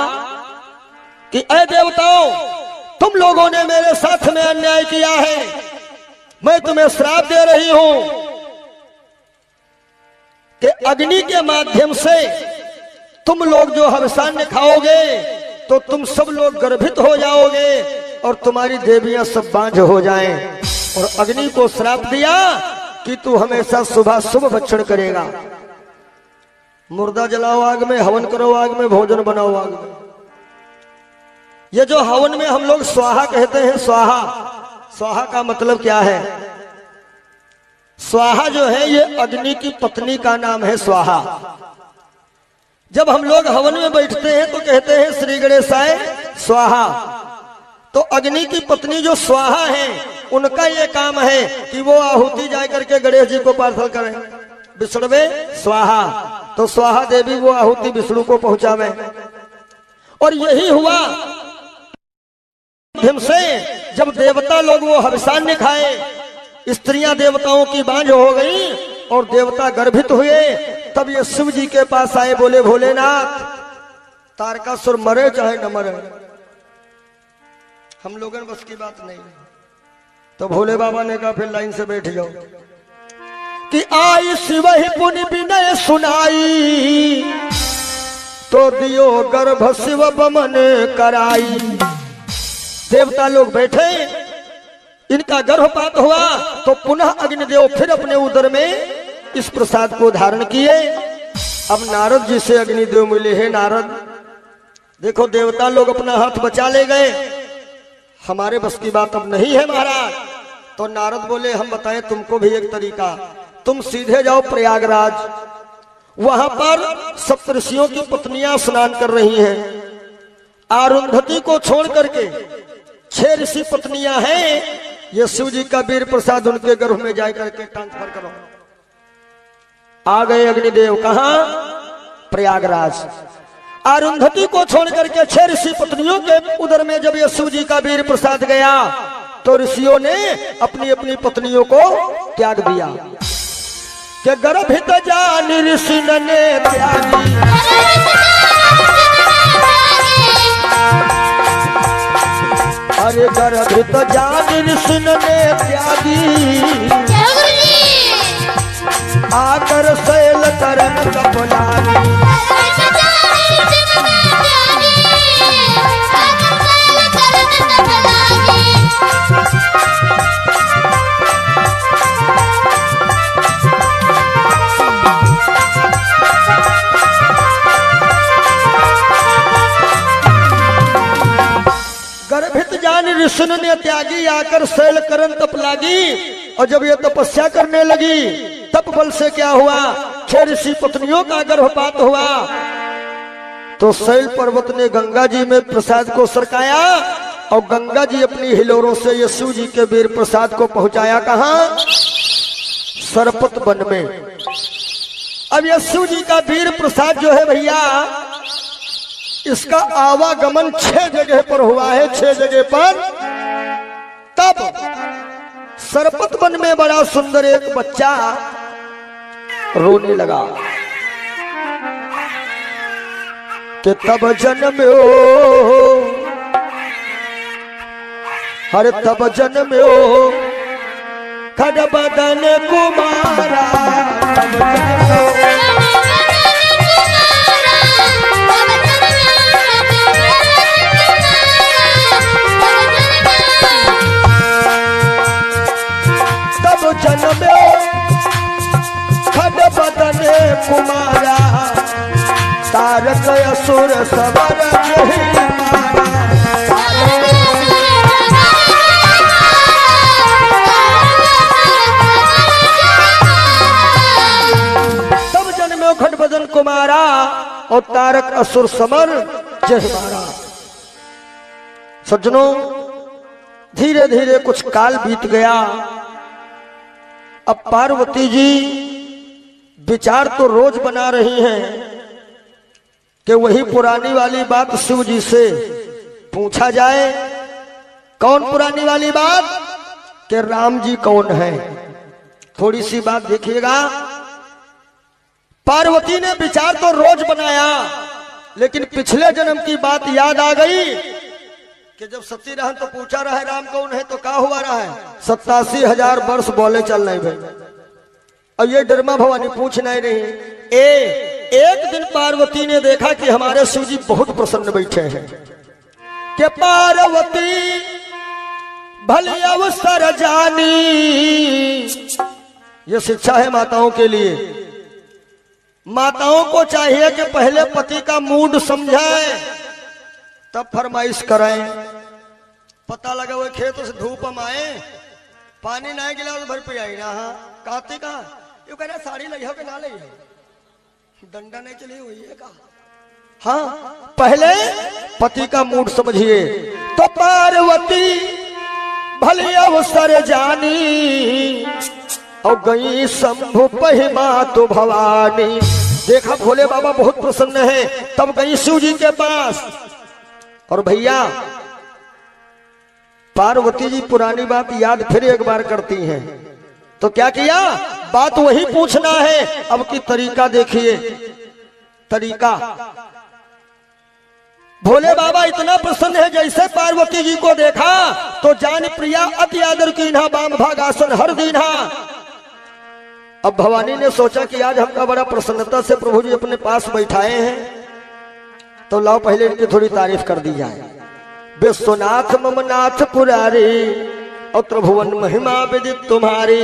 Speaker 1: कि ऐ देवताओं, तुम लोगों ने मेरे साथ में अन्याय किया है, मैं तुम्हें श्राप दे रही हूं कि अग्नि के माध्यम से तुम लोग जो हवसान्य खाओगे तो तुम सब लोग गर्भित हो जाओगे और तुम्हारी देवियां सब बांझ हो जाएं। और अग्नि को श्राप दिया कि तू हमेशा सुबह शुभ भक्षण करेगा। मुर्दा जलाओ आग में, हवन करो आग में, भोजन बनाओ आग में। ये जो हवन में हम लोग स्वाहा कहते हैं, स्वाहा, स्वाहा का मतलब क्या है? स्वाहा जो है ये अग्नि की पत्नी का नाम है, स्वाहा। जब हम लोग हवन में बैठते हैं तो कहते हैं श्री गणेशाय स्वाहा। तो अग्नि की पत्नी जो स्वाहा है उनका ये काम है कि वो आहुति जाए करके गणेश जी को पार्सल करें, विष्णुवे स्वाहा। तो स्वाहा देवी वो आहुति विष्णु को पहुंचावे। और यही हुआ माध्यम से जब देवता लोग वो हविषान्य खाए, स्त्रियां देवताओं की बांझ हो गई और देवता गर्भित हुए। तब ये शिव जी के पास आए, बोले भोलेनाथ तारकासुर मरे चाहे न मरे, हम लोगों बस की बात नहीं। तो भोले बाबा ने कहा फिर लाइन से बैठ जाओ कि आई शिव ही पुनि विनय सुनाई, तो दियो गर्भ शिव बमन कराई। देवता लोग बैठे, इनका गर्भपात हुआ तो पुनः अग्निदेव फिर अपने उदर में इस प्रसाद को धारण किए। अब नारद जी से अग्निदेव मिले, हैं नारद देखो देवता लोग अपना हाथ बचा ले गए, हमारे बस की बात अब नहीं है महाराज। तो नारद बोले हम बताएं तुमको भी एक तरीका, तुम सीधे जाओ प्रयागराज, वहां पर सप्तऋषियों की पत्नियां स्नान कर रही हैं। अरुंधति को छोड़ करके 6 ऋषि पत्नियां हैं, ये शिव जी का वीर प्रसाद उनके गर्भ में जाकर के ट्रांसफर करो। आ गए अग्निदेव, कहां? प्रयागराज। अरुंधति को छोड़ करके 6 ऋषि पत्नियों के उदर में जब ये शिव जी का वीर प्रसाद गया तो ऋषियों ने अपनी अपनी पत्नियों को त्याग दिया। कि गर्भित जान ऋषि ने त्यागी, अरे गर्भित जान ऋषि ने त्यागी, आकर शैल करन कपलानी। गर्भित जान ऋषि ने त्यागी, आकर शैल करन तप लागी। और जब ये तपस्या करने लगी तप बल से क्या हुआ, 6 ऋषि पत्नियों का गर्भपात हुआ। तो शैल पर्वत ने गंगा जी में प्रसाद को सरकाया और गंगा जी अपनी हिलोरों से यशु जी के वीर प्रसाद को पहुंचाया कहां? सरपत वन में। अब यशु जी का वीर प्रसाद जो है भैया, इसका आवागमन 6 जगह पर हुआ है, 6 जगह पर। तब सरपत वन में बड़ा सुंदर एक बच्चा रोने लगा कि तब जन्म्यो, हर तब जन्म्यो खड़बदन कुमारा, तब जन्म्यो जन्म्यो खड़बदन कुमारा, तारक असुर सवर नहीं मारा। तब जन्म्यो खड़बदन कुमारा और तारक असुर समर जय मारा। सज्जनों, धीरे धीरे कुछ काल बीत गया। अब पार्वती जी विचार तो रोज बना रही हैं कि वही पुरानी वाली बात शिव जी से पूछा जाए। कौन पुरानी वाली बात? कि राम जी कौन है। थोड़ी सी बात देखिएगा, पार्वती ने विचार तो रोज बनाया, लेकिन पिछले जन्म की बात याद आ गई कि जब सती रहन तो पूछा रहा है राम कौन है, तो क्या हुआ रहा है? 87,000 वर्ष बोले चल रहे भाई। और ये डरमा भवानी पूछ नहीं रही। एक दिन पार्वती ने देखा कि हमारे शिव जी बहुत प्रसन्न बैठे हैं, कि पार्वती भले अवसर जानी। ये शिक्षा है माताओं के लिए। माताओं को चाहिए कि पहले पति का मूड समझाए, तब फरमाइश कराएं। पता लगा वो खेतों से धूप हम आए, पानी ना गिला तो भर पे आई ना। हाँ कहते का यू कह रहा साड़ी लई हो कि ना लई हो, डंडा नहीं चली हुई है का। हाँ पहले पति का मूड समझिए। तो पार्वती भले अवसर जानी और गई शंभु पहिमा तो भवानी। देखा भोले बाबा बहुत प्रसन्न है, तब गई शिव जी के पास। और भैया पार्वती जी पुरानी बात याद फिर एक बार करती हैं। तो क्या किया? बात वही पूछना है। अब की तरीका देखिए, तरीका। भोले बाबा इतना प्रसन्न है, जैसे पार्वती जी को देखा तो जान प्रिया अति आदर कीन्हा, बाम भागासन हर दीन्हा। अब भवानी ने सोचा कि आज हमका बड़ा प्रसन्नता से प्रभु जी अपने पास बैठाए हैं, तो लाओ पहले इनकी थोड़ी तारीफ कर दी जाए। विश्वनाथ ममनाथ पुरारी और त्रिभुवन महिमा विदित तुम्हारी।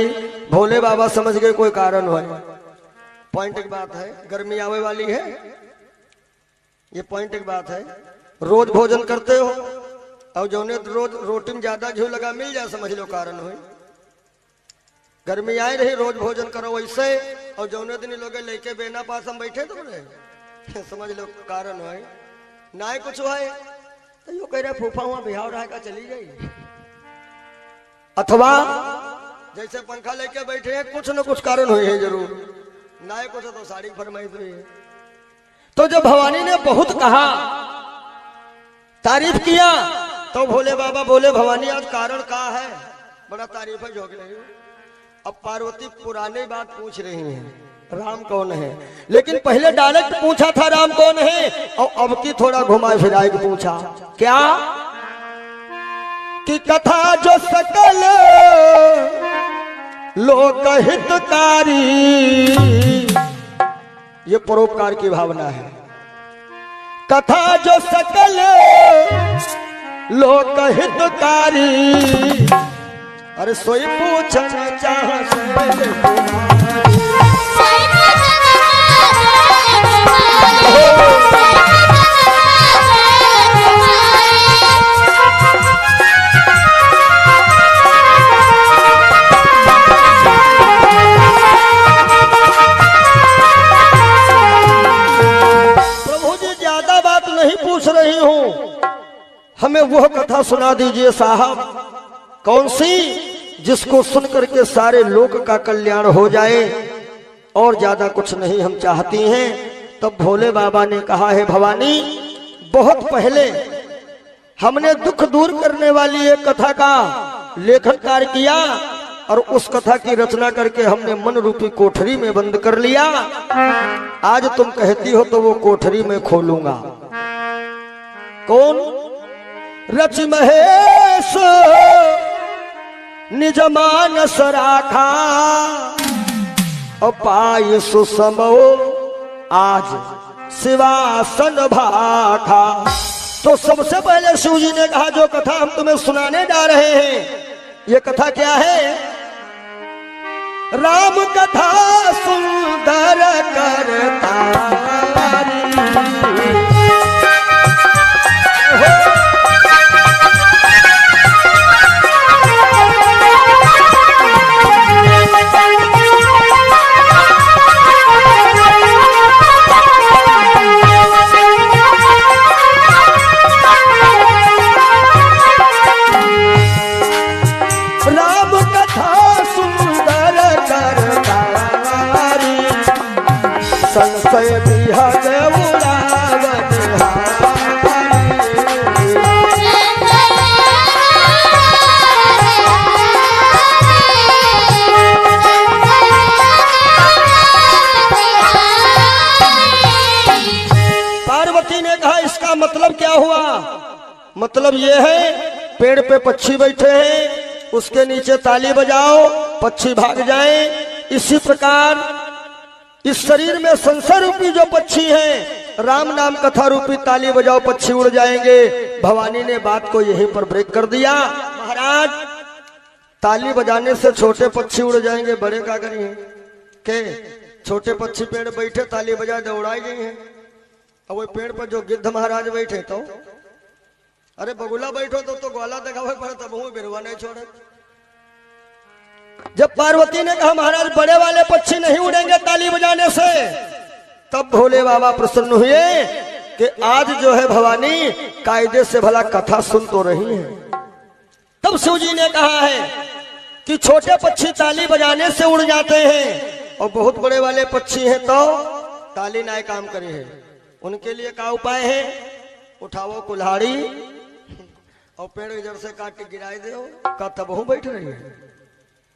Speaker 1: भोले बाबा समझ गए कोई कारण हो। पॉइंट की बात है, गर्मी आवे वाली है, ये पॉइंट की बात है। रोज भोजन करते हो और जौने रोज रोटी में ज्यादा घी लगा मिल जाए, समझ लो कारण हो। गर्मी आए रही, रोज भोजन करो वैसे, और जौने दिन लोग लेके बेना पास हम बैठे तो बोले समझ लो कारण है। ना कुछ है तो यो कह रहे फूफा हुआ बिहाव रहेगा चली जाइए। अथवा जैसे पंखा लेके बैठे हैं, कुछ न कुछ कारण हुए है जरूर। ना कुछ तो साड़ी फरमाइश हुई है। तो जब भवानी ने बहुत कहा, तारीफ किया, तो भोले बाबा बोले भवानी आज कारण का है, बड़ा तारीफ है जोग नहीं। अब पार्वती पुरानी बात पूछ रही हैं राम कौन है, लेकिन पहले डायरेक्ट पूछा था राम कौन है, और अब की थोड़ा घुमाए फिराए के पूछा। क्या? कि कथा जो सकल लोक हितकारी, ये परोपकार की भावना है। कथा जो सकल लोक हितकारी, अरे सोई पूछना चाह हमें वह कथा सुना दीजिए साहब, कौन सी, जिसको सुन करके सारे लोक का कल्याण हो जाए, और ज्यादा कुछ नहीं हम चाहती हैं। तब भोले बाबा ने कहा, है भवानी, बहुत पहले हमने दुख दूर करने वाली एक कथा का लेखन कार्य किया, और उस कथा की रचना करके हमने मन रूपी कोठरी में बंद कर लिया। आज तुम कहती हो तो वो कोठरी में खोलूंगा। कौन? रच महेश निज मानस राखा, अपाय सुसमो आज शिवासन भाखा। तो सबसे पहले शिव जी ने कहा, जो कथा हम तुम्हें सुनाने जा रहे हैं, ये कथा क्या है? राम कथा सुंदर करतारी, संशय बिहग उड़ावन पार्वती ने कहा, इसका मतलब क्या हुआ? मतलब ये है, पेड़ पे पक्षी बैठे हैं, उसके नीचे ताली बजाओ, पक्षी भाग जाएं। इसी प्रकार इस शरीर में संसार रूपी जो पक्षी हैं, राम नाम कथा रूपी ताली बजाओ, पक्षी उड़ जाएंगे। भवानी ने बात को यहीं पर ब्रेक कर दिया। महाराज, ताली बजाने से छोटे पक्षी उड़ जाएंगे, बड़े क्या करेंगे? के छोटे पक्षी पेड़ बैठे ताली बजा दौड़ाई गई हैं, और वो पेड़ पर जो गिद्ध महाराज बैठे तो, अरे बगुला बैठो तो ग्वाला दिखावे पड़े, तब वो बिरवा नहीं छोड़े। जब पार्वती ने कहा, महाराज बड़े वाले पक्षी नहीं उड़ेंगे ताली बजाने से, तब भोले बाबा प्रसन्न हुए कि आज जो है भवानी कायदे से भला कथा सुन तो रही है। तब शिव जी ने कहा है कि छोटे पक्षी ताली बजाने से उड़ जाते हैं, और बहुत बड़े वाले पक्षी हैं तो ताली ना काम करे है। उनके लिए क्या उपाय है? उठाओ कुल्हाड़ी और पेड़ इधर से काट के गिराई दो, का तब वो बैठ रही है?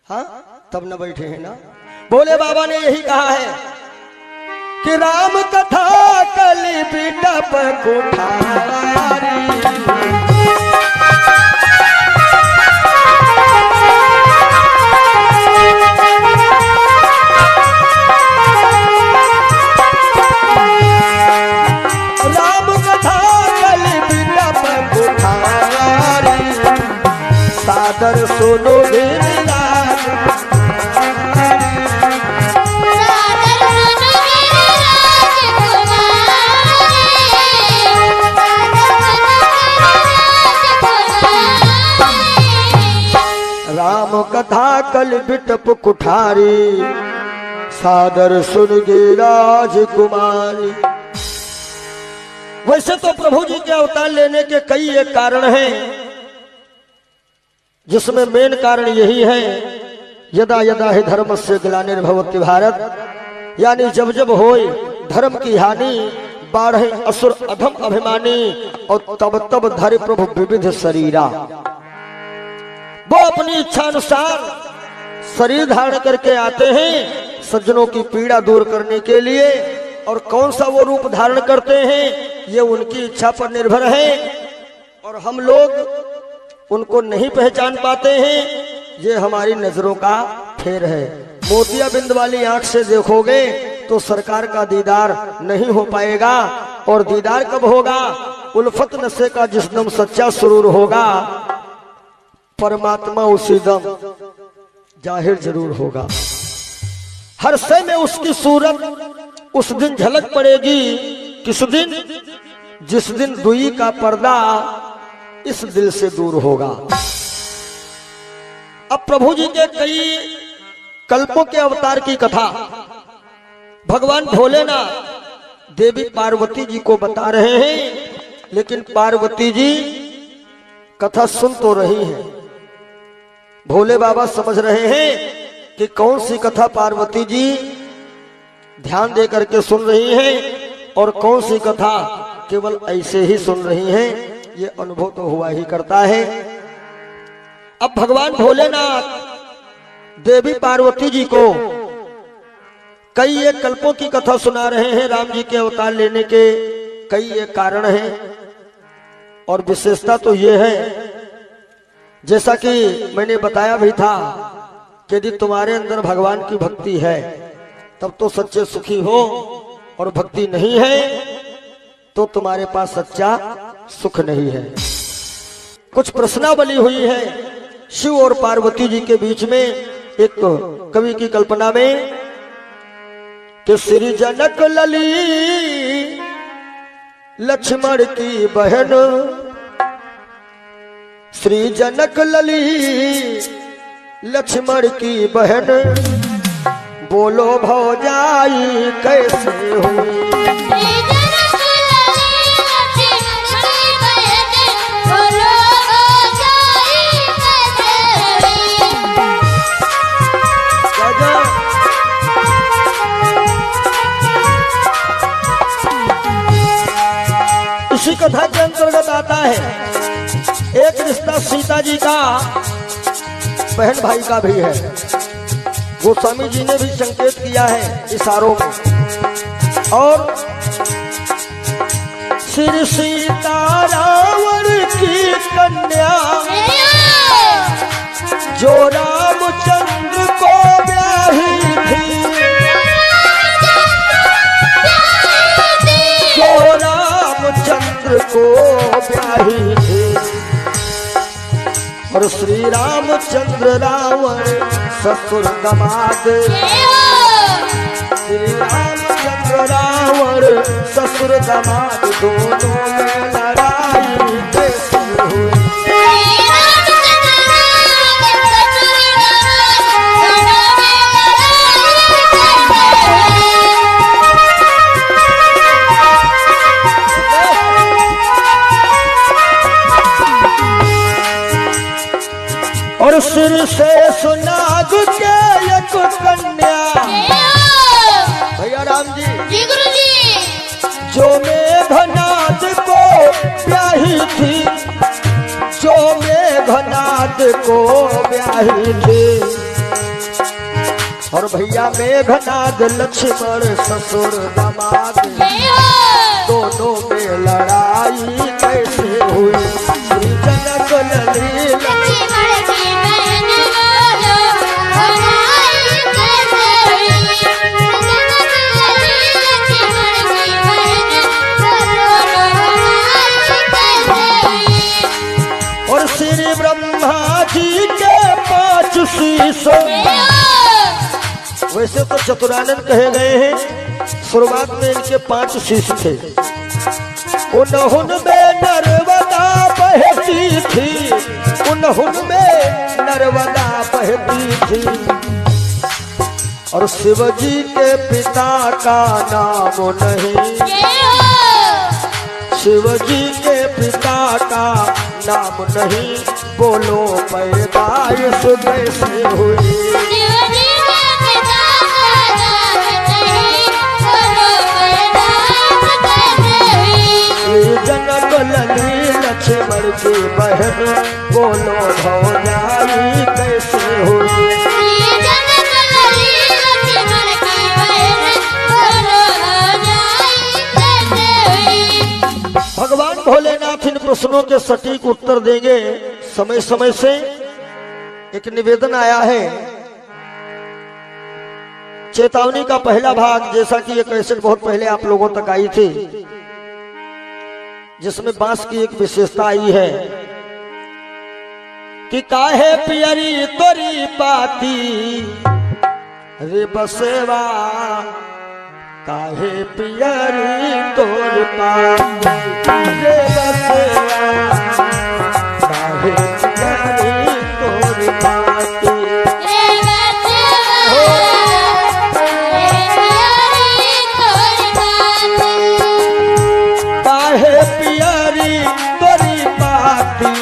Speaker 1: हाँ, तब न बैठे हैं ना। भोले बाबा ने यही कहा है कि राम कथा कली बिटप कुठारी, राम कथा कली बिटप कुठारी, सादर सुनो कथा कल बिटप कुठारी, सादर सुन गे राजकुमारी। वैसे तो प्रभु जी के अवतार लेने के कई एक कारण हैं, जिसमें मेन कारण यही है, यदा यदा ही धर्म से ग्लानिर्भवति भारत, यानी जब जब होए धर्म की हानि, बाढ़े असुर अधम अभिमानी, और तब तब धरे प्रभु विविध शरीरा। वो अपनी इच्छा अनुसार शरीर धारण करके आते हैं सज्जनों की पीड़ा दूर करने के लिए, और कौन सा वो रूप धारण करते हैं ये उनकी इच्छा पर निर्भर है, और हम लोग उनको नहीं पहचान पाते हैं। ये हमारी नजरों का फेर है। मोतिया बिंद वाली आंख से देखोगे तो सरकार का दीदार नहीं हो पाएगा, और दीदार कब होगा? उल्फत नशे का जिस दम सच्चा सुरूर होगा, परमात्मा उसी दम जाहिर जरूर होगा। हर शय में उसकी सूरत उस दिन झलक पड़ेगी। किस दिन? जिस दिन दुई का पर्दा इस दिल से दूर होगा। अब प्रभु जी के कई कल्पों के अवतार की कथा भगवान भोलेनाथ देवी पार्वती जी को बता रहे हैं, लेकिन पार्वती जी कथा सुन तो रही हैं, भोले बाबा समझ रहे हैं कि कौन सी कथा पार्वती जी ध्यान दे करके सुन रही हैं और कौन सी कथा केवल ऐसे ही सुन रही हैं। ये अनुभव तो हुआ ही करता है। अब भगवान भोलेनाथ देवी पार्वती जी को कई एक कल्पों की कथा सुना रहे हैं। राम जी के अवतार लेने के कई एक कारण हैं और विशेषता तो ये है, जैसा कि मैंने बताया भी था कि यदि तुम्हारे अंदर भगवान की भक्ति है तब तो सच्चे सुखी हो, और भक्ति नहीं है तो तुम्हारे पास सच्चा सुख नहीं है। कुछ प्रश्नावली हुई है शिव और पार्वती जी के बीच में। एक कवि की कल्पना में कि श्री जनक लली लक्ष्मण की बहन, श्री जनक लली लक्ष्मण की बहन, बोलो भौजाई कैसे हुई। इसी कथा के अंतर्गत आता है एक रिश्ता सीता जी का बहन भाई का भी है। गोस्वामी जी ने भी संकेत किया है इशारों में। और श्री सीता रावण की कन्या जो रामचंद्र को ब्याही थी, जो रामचंद्र को ब्याही थी, और श्री रामचंद्र रावण ससुर दमाद, श्री रामचंद्र रावण ससुर दमाद, दोनों में लड़ाई कैसे हुई। और सिर से सुनाग के एक कन्या, भैया राम जी,
Speaker 2: जी गुरु जी,
Speaker 1: जो मेघनाद को ब्याही थी, जो मेघनाद को ब्याही थी, और भैया मेघनाद लक्ष्मण ससुर दामाद, दोनों में लड़ाई कैसे हुई। श्री जनक लली
Speaker 2: लक्ष्मण की बहन बोलो भौजाई कैसे हुई। लक्ष्मण की बहन बोलो भौजाई कैसे हुई।
Speaker 1: और श्री ब्रह्मा जी के 5 शीश, वैसे तो चतुरानंद कहे गए हैं, शुरुआत में इनके 5 शीश थे। उन्हुन में नर्मदा बहती थी, उन्हुन में नर्मदा बहती थी, और शिव जी के पिता का नाम नहीं, शिव जी के पिता का नाम नहीं, बोलो पैदाइश कैसे हुई। जनक लली लक्ष्मण की बहन, बोलो भौजाई कैसे हुई। भगवान भोलेनाथ इन प्रश्नों के सटीक उत्तर देंगे। समय समय से एक निवेदन आया है, चेतावनी का पहला भाग, जैसा कि ये कैसेट बहुत पहले आप लोगों तक आई थी, जिसमें बांस की एक विशेषता आई है कि काहे पियरी तोरी पाती रे बसेवा, काहे पियरी तोरी पाती रे बसेवा, काहे पियरी तोरी पाती। काहे पियरी तोरी पाती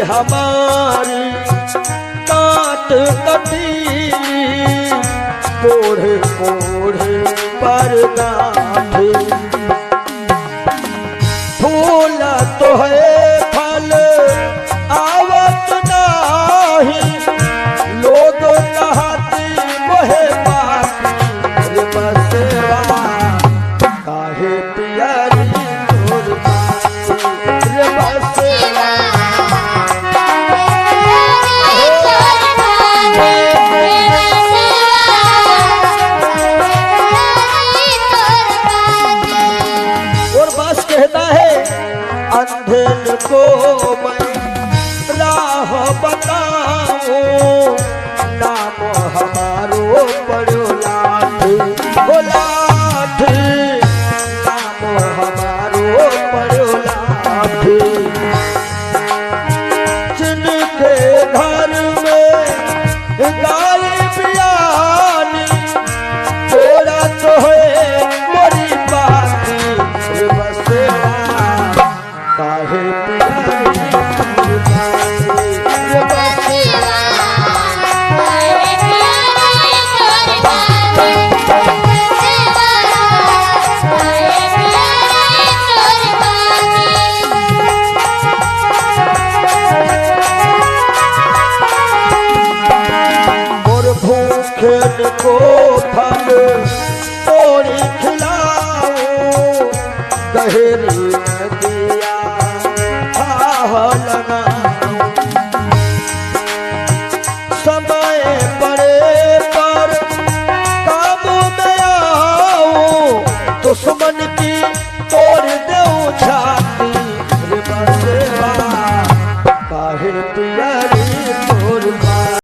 Speaker 1: हमारी काट कटीली कोढ़े कोढ़े पर गांठी फूल तो है फल आवत नाही लोग कहती मोहे बाकी बसवा काहे पियरी तोर बाकी रे बसवा और बस कहता है अंधेर को मैं राह बताऊं नाम हमारो पड़ो लाठी ओ लाठी नाम हमारो पड़ो लाठी जिनके घर में गाय बियानी थोड़ा तो है मोरी बाती बसेरा काहे पियारी रे बसेरा और भूखे को फल तोड़ी खिलाओ गहरी